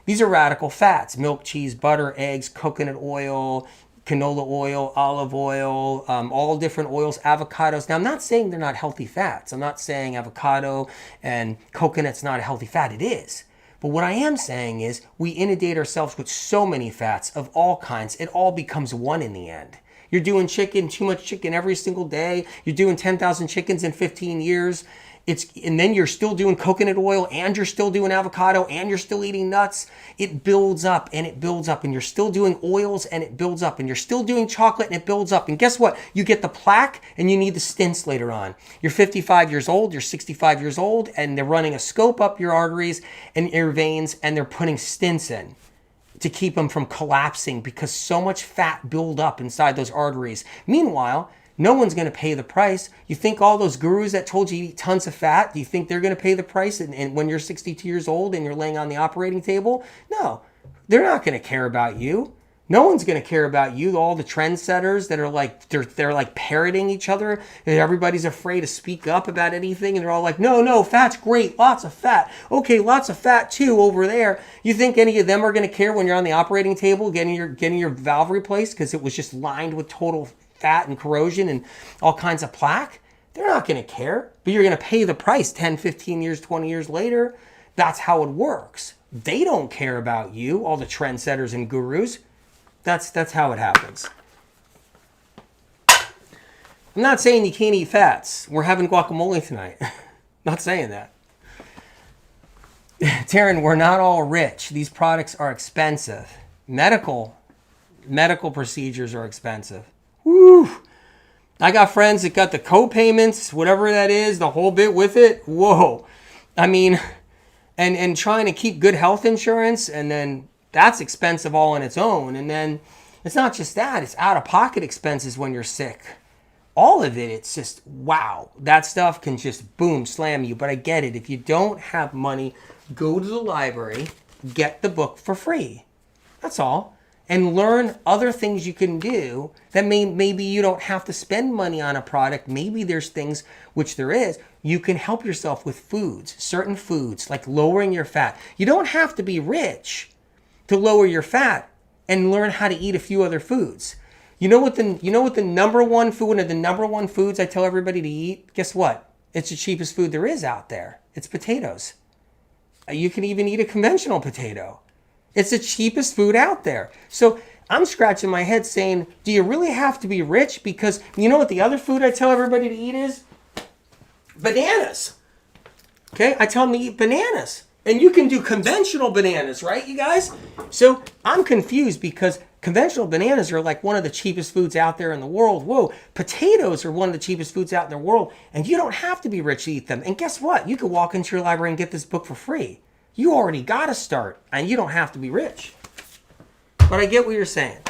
These are radical fats: milk, cheese, butter, eggs, coconut oil, canola oil, olive oil, all different oils, avocados. Now, I'm not saying they're not healthy fats. I'm not saying avocado and coconut's not a healthy fat. It is. But what I am saying is we inundate ourselves with so many fats of all kinds, it all becomes one in the end. You're doing chicken, too much chicken every single day. You're doing 10,000 chickens in 15 years. And then you're still doing coconut oil, and you're still doing avocado, and you're still eating nuts. It builds up and it builds up, and you're still doing oils and it builds up, and you're still doing chocolate and it builds up. And guess what? You get the plaque and you need the stents later on. You're 55 years old, you're 65 years old, and they're running a scope up your arteries and your veins, and they're putting stents in to keep them from collapsing because so much fat build up inside those arteries. Meanwhile, no one's going to pay the price. You think all those gurus that told you to eat tons of fat, do you think they're going to pay the price and when you're 62 years old and you're laying on the operating table? No, they're not going to care about you. No one's going to care about you. All the trendsetters that are like, they're like parroting each other. And everybody's afraid to speak up about anything. And they're all like, no, fat's great. Lots of fat. Okay, lots of fat too over there. You think any of them are going to care when you're on the operating table getting your valve replaced because it was just lined with total fat and corrosion and all kinds of plaque? They're not going to care. But you're going to pay the price 10, 15 years, 20 years later. That's how it works. They don't care about you, all the trendsetters and gurus. That's how it happens. I'm not saying you can't eat fats. We're having guacamole tonight. Not saying that. Taryn, we're not all rich. These products are expensive. Medical procedures are expensive. Woo! I got friends that got the co-payments, whatever that is, the whole bit with it. Whoa. I mean, and trying to keep good health insurance, and then that's expensive all on its own. And then it's not just that, it's out-of-pocket expenses when you're sick. All of it, it's just, wow. That stuff can just, boom, slam you. But I get it. If you don't have money, go to the library, get the book for free. That's all. And learn other things you can do that maybe you don't have to spend money on a product. Maybe there's things, which there is, you can help yourself with foods, certain foods, like lowering your fat. You don't have to be rich to lower your fat and learn how to eat a few other foods. You know what the number one food, one of the number one foods I tell everybody to eat? Guess what? It's the cheapest food there is out there. It's potatoes. You can even eat a conventional potato. It's the cheapest food out there. So I'm scratching my head saying, do you really have to be rich? Because you know what the other food I tell everybody to eat is? Bananas. Okay, I tell them to eat bananas. And you can do conventional bananas, right, you guys? So I'm confused because conventional bananas are like one of the cheapest foods out there in the world. Whoa, potatoes are one of the cheapest foods out in the world. And you don't have to be rich to eat them. And guess what? You could walk into your library and get this book for free. You already got to start, and you don't have to be rich. But I get what you're saying.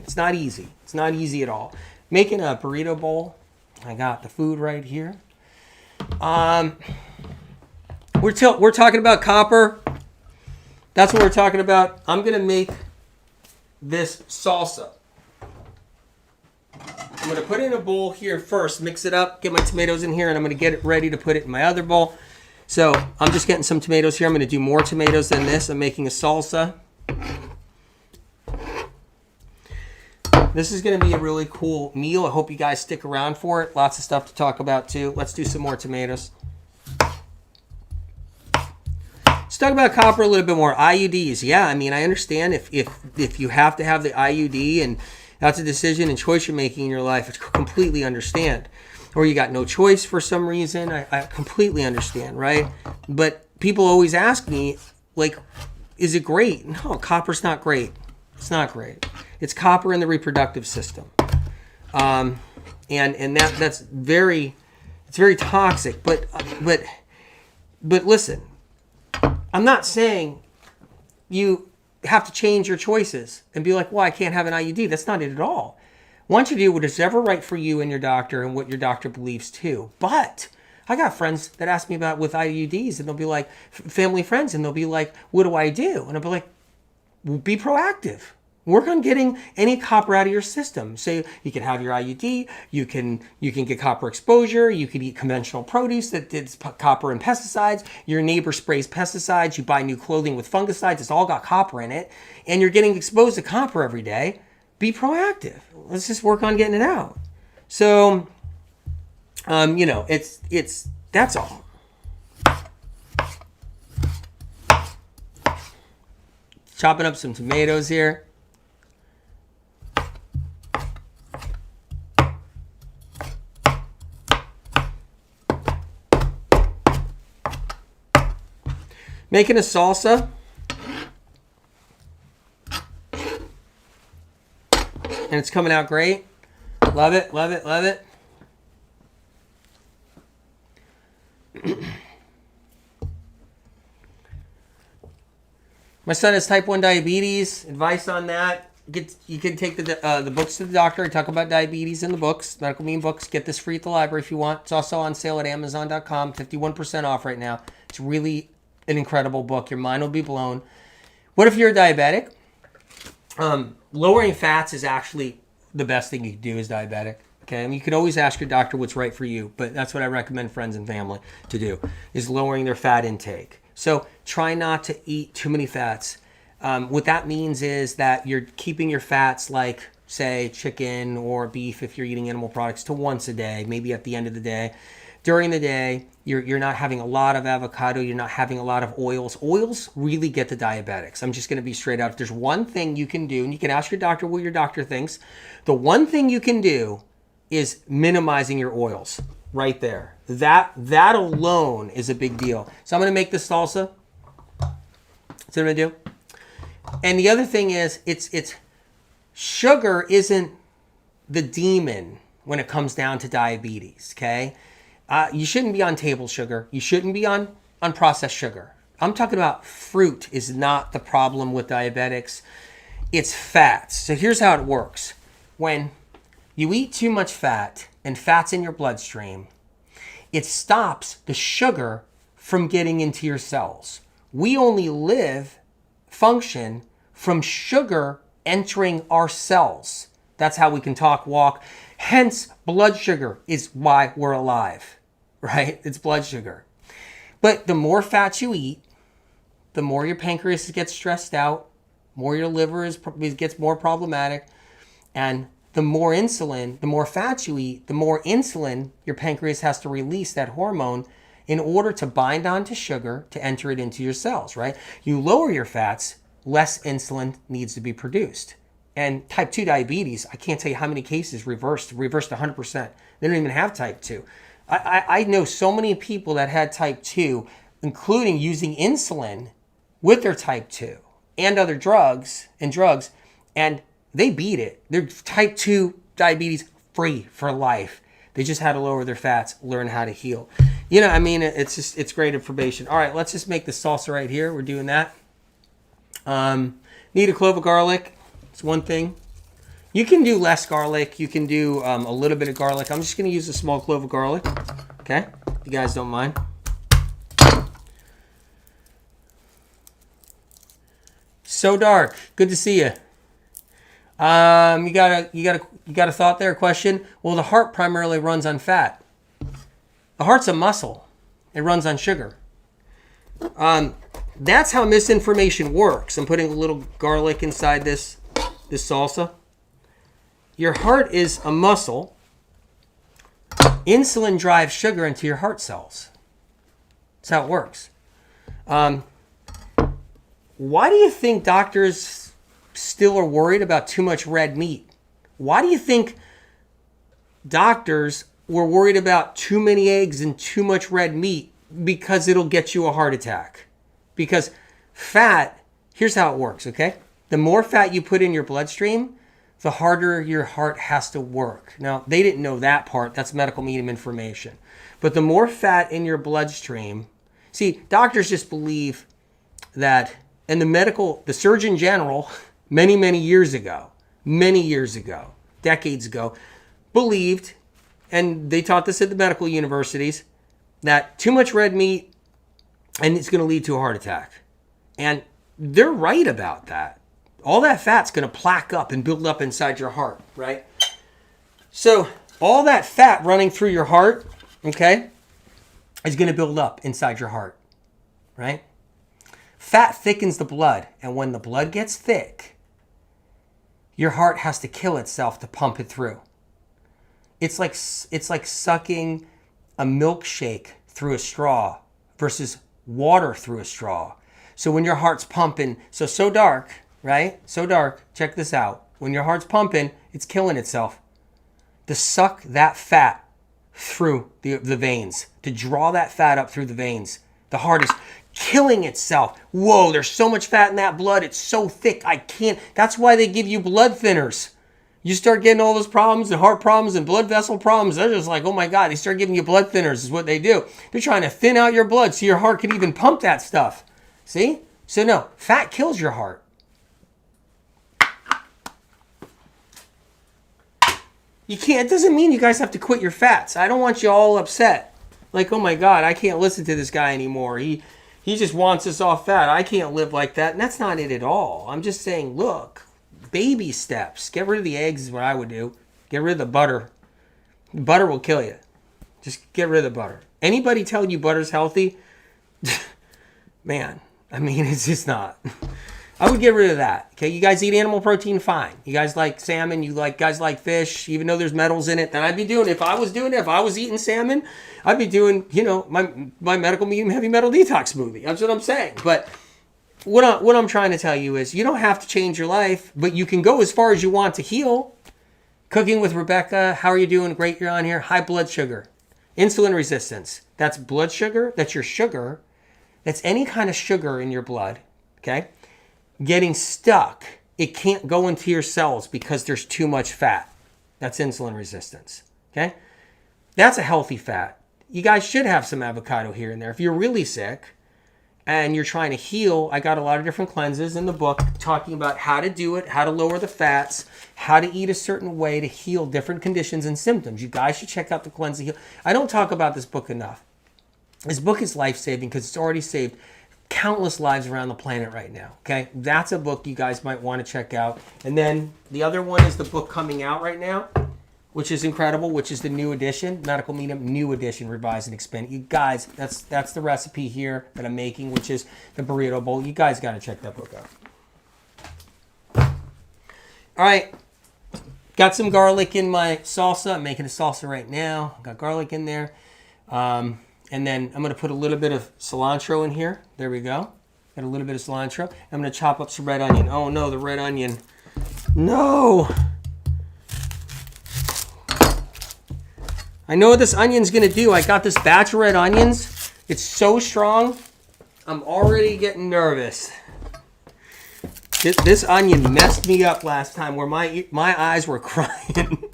It's not easy. It's not easy at all. Making a burrito bowl. I got the food right here. We're talking about copper. That's what we're talking about. I'm going to make this salsa. I'm going to put it in a bowl here first, mix it up, get my tomatoes in here, and I'm going to get it ready to put it in my other bowl. So I'm just getting some tomatoes here. I'm going to do more tomatoes than this. I'm making a salsa. This is going to be a really cool meal. I hope you guys stick around for it. Lots of stuff to talk about too. Let's do some more tomatoes. Let's talk about copper a little bit more. IUDs. Yeah, I mean, I understand if you have to have the IUD and that's a decision and choice you're making in your life, I completely understand. Or you got no choice for some reason, I completely understand, right? But people always ask me, like, is it great? No, copper's not great. It's not great. It's copper in the reproductive system. And that's very, it's very toxic. But listen, I'm not saying you have to change your choices and be like, well, I can't have an IUD. That's not it at all. I want you to do what is ever right for you and your doctor and what your doctor believes too. But I got friends that ask me about with IUDs and they'll be like, family friends, and they'll be like, what do I do? And I'll be like, well, be proactive. Work on getting any copper out of your system. So you can have your IUD, you can get copper exposure, you can eat conventional produce that is copper and pesticides, your neighbor sprays pesticides, you buy new clothing with fungicides, it's all got copper in it, and you're getting exposed to copper every day. Be proactive. Let's just work on getting it out. So, it's that's all. Chopping up some tomatoes here. Making a salsa. And it's coming out great. Love it, love it, love it. My son has type 1 diabetes. Advice on that. You can take the books to the doctor. I talk about diabetes in the books, Medical Meme books. Get this free at the library if you want. It's also on sale at Amazon.com. 51% off right now. It's really an incredible book. Your mind will be blown. What if you're a diabetic? Lowering fats is actually the best thing you can do as diabetic. Okay, I mean, you can always ask your doctor what's right for you, but that's what I recommend friends and family to do, is lowering their fat intake. So try not to eat too many fats. What that means is that you're keeping your fats, like, say, chicken or beef, if you're eating animal products, to once a day, maybe at the end of the day. During the day, you're not having a lot of avocado. You're not having a lot of oils. Oils really get the diabetics. I'm just going to be straight out. If there's one thing you can do, and you can ask your doctor what your doctor thinks, the one thing you can do is minimizing your oils right there. That alone is a big deal. So I'm going to make this salsa. That's what I'm going to do. And the other thing is, it's sugar isn't the demon when it comes down to diabetes, okay? You shouldn't be on table sugar. You shouldn't be on processed sugar. I'm talking about fruit is not the problem with diabetics. It's fats. So here's how it works. When you eat too much fat and fat's in your bloodstream, it stops the sugar from getting into your cells. We only function from sugar entering our cells. That's how we can talk, walk. Hence, blood sugar is why we're alive, right? It's blood sugar. But the more fat you eat, the more your pancreas gets stressed out, more your liver gets more problematic, and the more fat you eat, the more insulin your pancreas has to release, that hormone, in order to bind onto sugar to enter it into your cells, right? You lower your fats, less insulin needs to be produced. And type 2 diabetes, I can't tell you how many cases reversed 100%. They don't even have type 2. I know so many people that had type 2, including using insulin with their type 2 and other drugs, and they beat it. They're type 2 diabetes free for life. They just had to lower their fats, learn how to heal. You know, I mean, it's great information. All right, let's just make the salsa right here. We're doing that. Need a clove of garlic. It's one thing. You can do less garlic. You can do a little bit of garlic. I'm just going to use a small clove of garlic. Okay? If you guys don't mind. So dark. Good to see you. You got a thought there, a question? Well, the heart primarily runs on fat. The heart's a muscle. It runs on sugar. That's how misinformation works. I'm putting a little garlic inside this salsa. Your heart is a muscle. Insulin drives sugar into your heart cells. That's how it works. Why do you think doctors still are worried about too much red meat? Why do you think doctors were worried about too many eggs and too much red meat? Because it'll get you a heart attack. Because fat, here's how it works, okay? The more fat you put in your bloodstream, the harder your heart has to work. Now, they didn't know that part. That's medical medium information. But the more fat in your bloodstream, see, doctors just believe that, and the Surgeon General, many years ago, decades ago, believed, and they taught this at the medical universities, that too much red meat and it's going to lead to a heart attack. And they're right about that. All that fat's going to plaque up and build up inside your heart, right? So all that fat running through your heart, okay, is going to build up inside your heart, right? Fat thickens the blood, and when the blood gets thick, your heart has to kill itself to pump it through. It's like sucking a milkshake through a straw versus water through a straw. So when your heart's pumping, so dark, right? So dark, check this out. When your heart's pumping, it's killing itself to suck that fat through the veins, to draw that fat up through the veins. The heart is killing itself. Whoa, there's so much fat in that blood. It's so thick, I can't. That's why they give you blood thinners. You start getting all those problems and heart problems and blood vessel problems. They're just like, oh my God, they start giving you blood thinners is what they do. They're trying to thin out your blood so your heart can even pump that stuff. See? So no, fat kills your heart. You can't, it doesn't mean you guys have to quit your fats. I don't want you all upset. Like, oh my God, I can't listen to this guy anymore. He just wants us off fat. I can't live like that. And that's not it at all. I'm just saying, look, baby steps. Get rid of the eggs is what I would do. Get rid of the butter. Butter will kill you. Just get rid of the butter. Anybody telling you butter's healthy? Man, I mean, it's just not. I would get rid of that. Okay, you guys eat animal protein, fine. You guys like salmon, guys like fish, even though there's metals in it. Then I'd be doing it. If I was doing it, if I was eating salmon, I'd be doing, my medical medium heavy metal detox smoothie. That's what I'm saying. But what I'm trying to tell you is you don't have to change your life, but you can go as far as you want to heal. Cooking with Rebecca, how are you doing? Great, you're on here. High blood sugar. Insulin resistance. That's blood sugar. That's your sugar. That's any kind of sugar in your blood. Okay? Getting stuck. It can't go into your cells because there's too much fat. That's insulin resistance. Okay? That's a healthy fat. You guys should have some avocado here and there. If you're really sick and you're trying to heal, I got a lot of different cleanses in the book talking about how to do it, how to lower the fats, how to eat a certain way to heal different conditions and symptoms. You guys should check out the Cleanse and Heal. I don't talk about this book enough. This book is life-saving because it's already saved countless lives around the planet right now. Okay? That's a book you guys might want to check out. And then the other one is the book coming out right now, which is incredible, which is the new edition, Medical Medium New Edition, Revised and Expanded. You guys, that's the recipe here that I'm making, which is the Burrito Bowl. You guys got to check that book out. All right. Got some garlic in my salsa. I'm making a salsa right now. Got garlic in there. And then I'm going to put a little bit of cilantro in here. There we go. Got a little bit of cilantro. I'm going to chop up some red onion. Oh, no, the red onion. No. I know what this onion's going to do. I got this batch of red onions. It's so strong. I'm already getting nervous. This onion messed me up last time where my eyes were crying.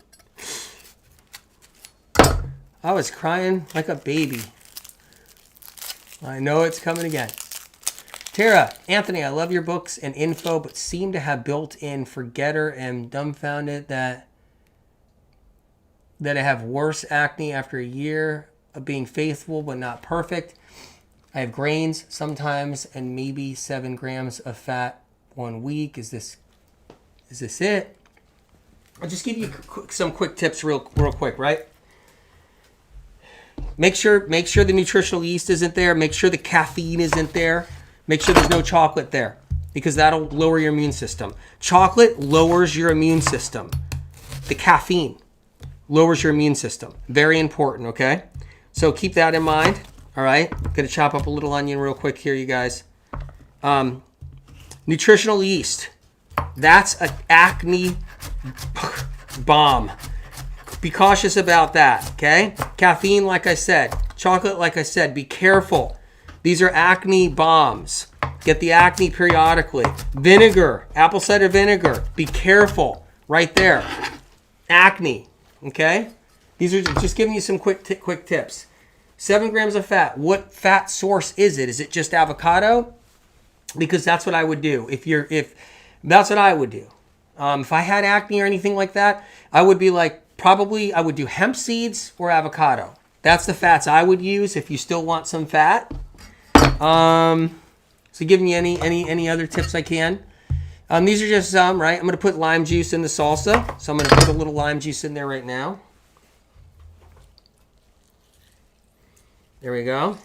I was crying like a baby. I know it's coming again. Tara, Anthony, I love your books and info, but seem to have built-in forgetter and dumbfounded that I have worse acne after a year of being faithful but not perfect. I have grains sometimes and maybe 7 grams of fat 1 week. Is this it? I'll just give you some quick tips real quick, right? Make sure the nutritional yeast isn't there. Make sure the caffeine isn't there. Make sure there's no chocolate there because that'll lower your immune system. Chocolate lowers your immune system. The caffeine lowers your immune system. Very important, okay? So keep that in mind, all right? I'm going to chop up a little onion real quick here, you guys. Nutritional yeast. That's an acne bomb. Be cautious about that, okay? Caffeine, like I said. Chocolate, like I said. Be careful. These are acne bombs. Get the acne periodically. Vinegar, apple cider vinegar. Be careful. Right there. Acne, okay? These are just giving you some quick tips. 7 grams of fat. What fat source is it? Is it just avocado? Because that's what I would do. If that's what I would do. If I had acne or anything like that, I would be like, probably I would do hemp seeds or avocado. That's the fats I would use if you still want some fat. So giving you any other tips I can. These are just some, right? I'm going to put lime juice in the salsa. So I'm going to put a little lime juice in there right now. There we go.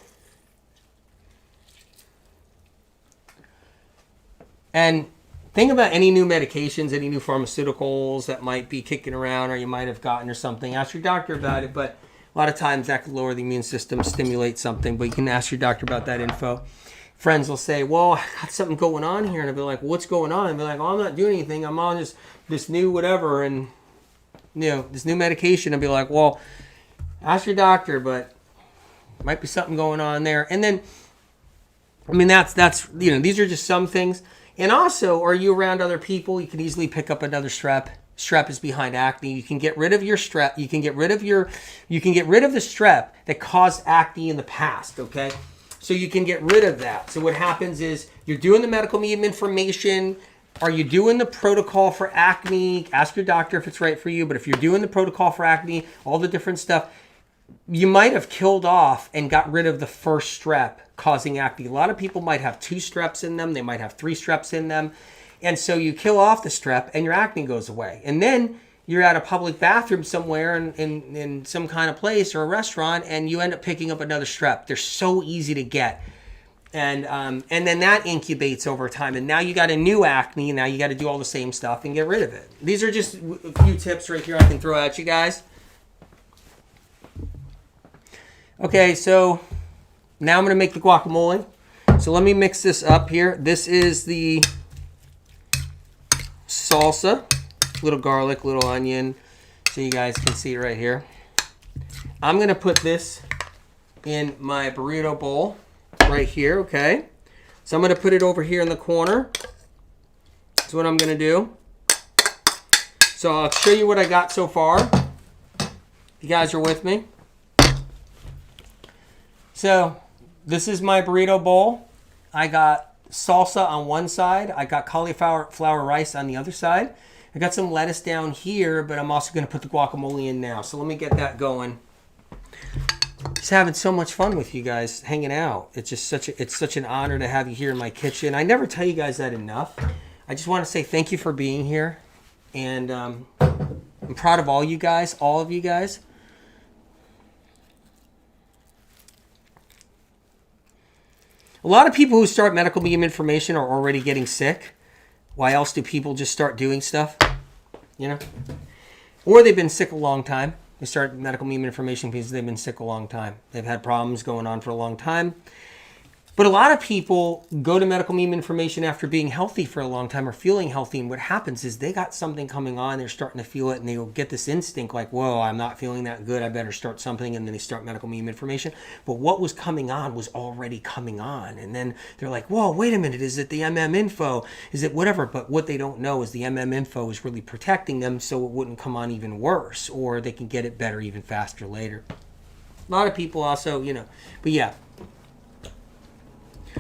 And think about any new medications, any new pharmaceuticals that might be kicking around or you might have gotten or something. Ask your doctor about it, but a lot of times that could lower the immune system, stimulate something, but you can ask your doctor about that info. Friends will say, well, I got something going on here. And I'll be like, well, what's going on? And I'll be like, oh, I'm not doing anything. I'm on this new whatever and, this new medication. I'll be like, well, ask your doctor, but might be something going on there. And then, that's these are just some things. And also, are you around other people? You can easily pick up another strep. Strep is behind acne. You can get rid of your strep. You can get rid of the strep that caused acne in the past, okay? so you can get rid of that. So what happens is you're doing the medical medium information. Are you doing the protocol for acne? Ask your doctor if it's right for you. But if you're doing the protocol for acne, all the different stuff, you might have killed off and got rid of the first strep causing acne. A lot of people might have 2 streps in them. They might have 3 streps in them. And so you kill off the strep and your acne goes away. And then you're at a public bathroom somewhere in some kind of place or a restaurant and you end up picking up another strep. They're so easy to get. And then that incubates over time. And now you got a new acne. And now you got to do all the same stuff and get rid of it. These are just a few tips right here I can throw at you guys. Okay, so now I'm going to make the guacamole. So let me mix this up here. This is the salsa. Little garlic, little onion. So you guys can see it right here. I'm going to put this in my burrito bowl. Right here, okay? So I'm going to put it over here in the corner. That's what I'm going to do. So I'll show you what I got so far. You guys are with me? So this is my burrito bowl. I got salsa on one side. I got cauliflower rice on the other side. I got some lettuce down here, but I'm also going to put the guacamole in now. So let me get that going. Just having so much fun with you guys, hanging out. It's just such an honor to have you here in my kitchen. I never tell you guys that enough. I just want to say thank you for being here, and I'm proud of all you guys, all of you guys. A lot of people who start medical medium information are already getting sick. Why else do people just start doing stuff? You know, or they've been sick a long time. They start medical medium information because they've been sick a long time. They've had problems going on for a long time. But a lot of people go to medical medium information after being healthy for a long time or feeling healthy. And what happens is they got something coming on. They're starting to feel it. And they'll get this instinct like, whoa, I'm not feeling that good. I better start something. And then they start medical medium information. But what was coming on was already coming on. And then they're like, whoa, wait a minute. Is it the info? Is it whatever? But what they don't know is the info is really protecting them so it wouldn't come on even worse. Or they can get it better even faster later. A lot of people also, you know, but yeah.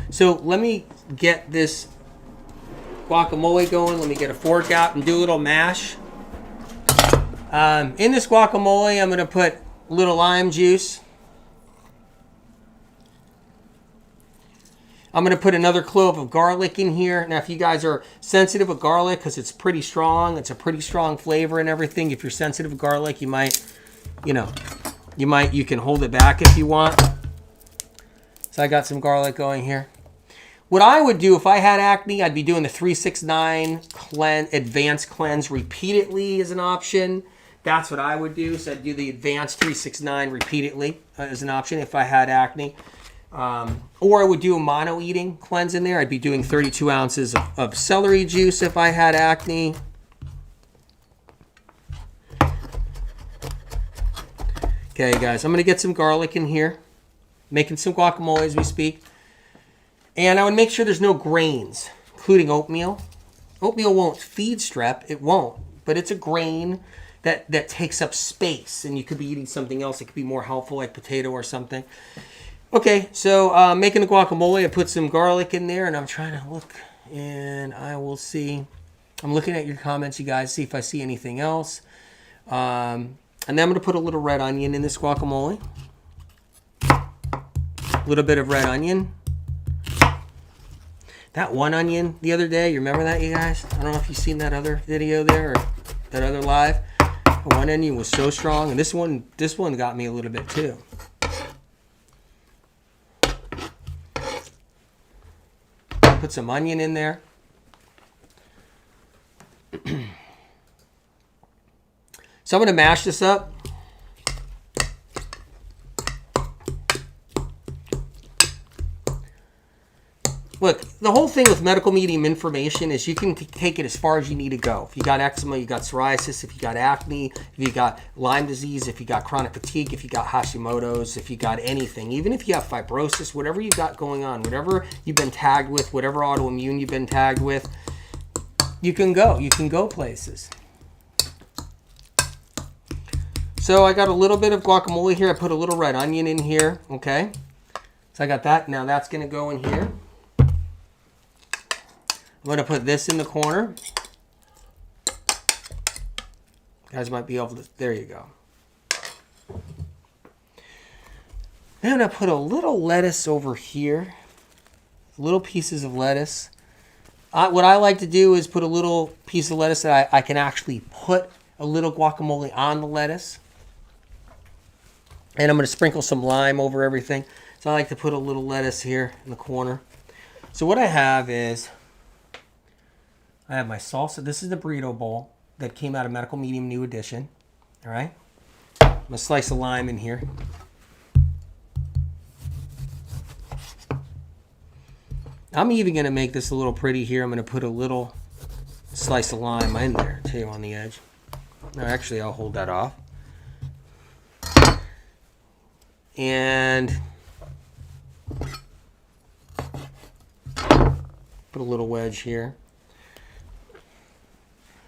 So let me get this guacamole going. Let me get a fork out and do a little mash. In this guacamole, I'm going to put a little lime juice. I'm going to put another clove of garlic in here. Now, if you guys are sensitive with garlic, because it's pretty strong, it's a pretty strong flavor and everything. If you're sensitive to garlic, you might, you can hold it back if you want. So I got some garlic going here. What I would do if I had acne, I'd be doing the 369 advanced cleanse repeatedly as an option. That's what I would do. So I'd do the advanced 369 repeatedly as an option if I had acne. Or I would do a mono eating cleanse in there. I'd be doing 32 ounces of celery juice if I had acne. Okay, guys, I'm going to get some garlic in here. Making some guacamole as we speak. And I would make sure there's no grains, including oatmeal. Oatmeal won't feed strep. It won't. But it's a grain that takes up space. And you could be eating something else that could be more helpful, like potato or something. Okay, so making the guacamole, I put some garlic in there. And I'm trying to look. And I will see. I'm looking at your comments, you guys. See if I see anything else. And then I'm going to put a little red onion in this guacamole. A little bit of red onion. That one onion the other day, you remember that, you guys? I don't know if you've seen that other video there or that other live. The one onion was so strong, and this one got me a little bit too. Put some onion in there. So I'm going to mash this up. Look, the whole thing with medical medium information is you can take it as far as you need to go. If you got eczema, you got psoriasis, if you got acne, if you got Lyme disease, if you got chronic fatigue, if you got Hashimoto's, if you got anything, even if you have fibrosis, whatever you got going on, whatever you've been tagged with, whatever autoimmune you've been tagged with, you can go. You can go places. So I got a little bit of guacamole here. I put a little red onion in here, okay? So I got that. Now that's going to go in here. I'm going to put this in the corner. You guys might be able to, there you go. Then I'm going to put a little lettuce over here. Little pieces of lettuce. What I like to do is put a little piece of lettuce that I can actually put a little guacamole on the lettuce. And I'm going to sprinkle some lime over everything. So I like to put a little lettuce here in the corner. So what I have is, I have my salsa. This is the burrito bowl that came out of Medical Medium New Edition. All right. I'm going to slice a lime in here. I'm even going to make this a little pretty here. I'm going to put a little slice of lime in there too on the edge. No, actually, I'll hold that off. And put a little wedge here.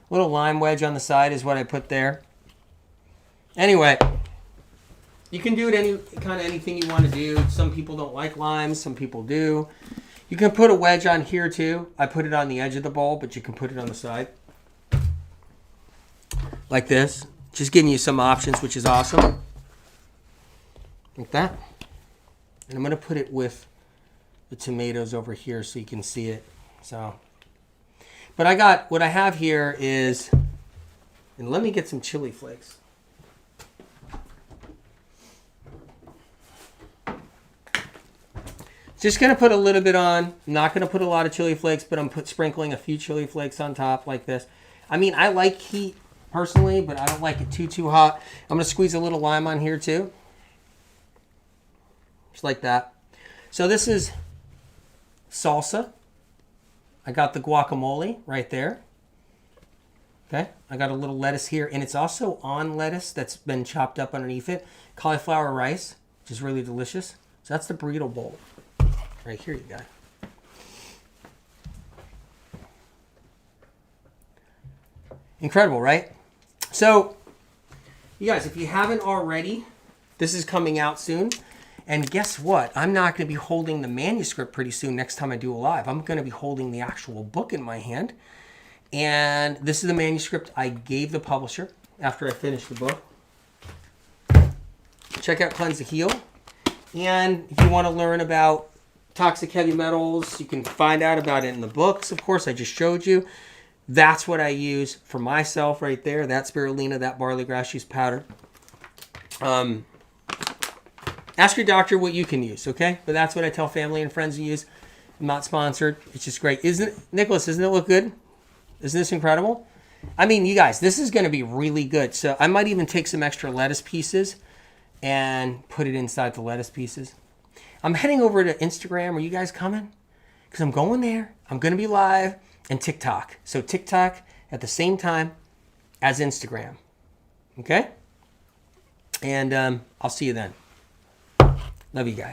Little lime wedge on the side is what I put there. Anyway, you can do it any kind of anything you want to do. Some people don't like limes, some people do. You can put a wedge on here too. I put it on the edge of the bowl, but you can put it on the side. Like this. Just giving you some options, which is awesome. Like that. And I'm going to put it with the tomatoes over here so you can see it. So, but what I have here is, and let me get some chili flakes. Just going to put a little bit on. I'm not going to put a lot of chili flakes, but I'm sprinkling a few chili flakes on top like this. I mean, I like heat personally, but I don't like it too hot. I'm going to squeeze a little lime on here too. Just like that. So this is salsa. I got the guacamole right there. Okay. I got a little lettuce here, and it's also on lettuce that's been chopped up underneath it. Cauliflower rice, which is really delicious. So that's the burrito bowl. Right here, you got. Incredible, right? So, you guys, if you haven't already, this is coming out soon. And guess what? I'm not going to be holding the manuscript pretty soon next time I do a live. I'm going to be holding the actual book in my hand. And this is the manuscript I gave the publisher after I finished the book. Check out Cleanse to Heal. And if you want to learn about toxic heavy metals, you can find out about it in the books. Of course, I just showed you. That's what I use for myself right there. That spirulina, that barley grass juice powder. Ask your doctor what you can use, okay? But that's what I tell family and friends to use. I'm not sponsored. It's just great. Nicholas, doesn't it look good? Isn't this incredible? I mean, you guys, this is going to be really good. So I might even take some extra lettuce pieces and put it inside the lettuce pieces. I'm heading over to Instagram. Are you guys coming? Because I'm going there. I'm going to be live, and TikTok. So TikTok at the same time as Instagram. Okay? And I'll see you then. Love you guys.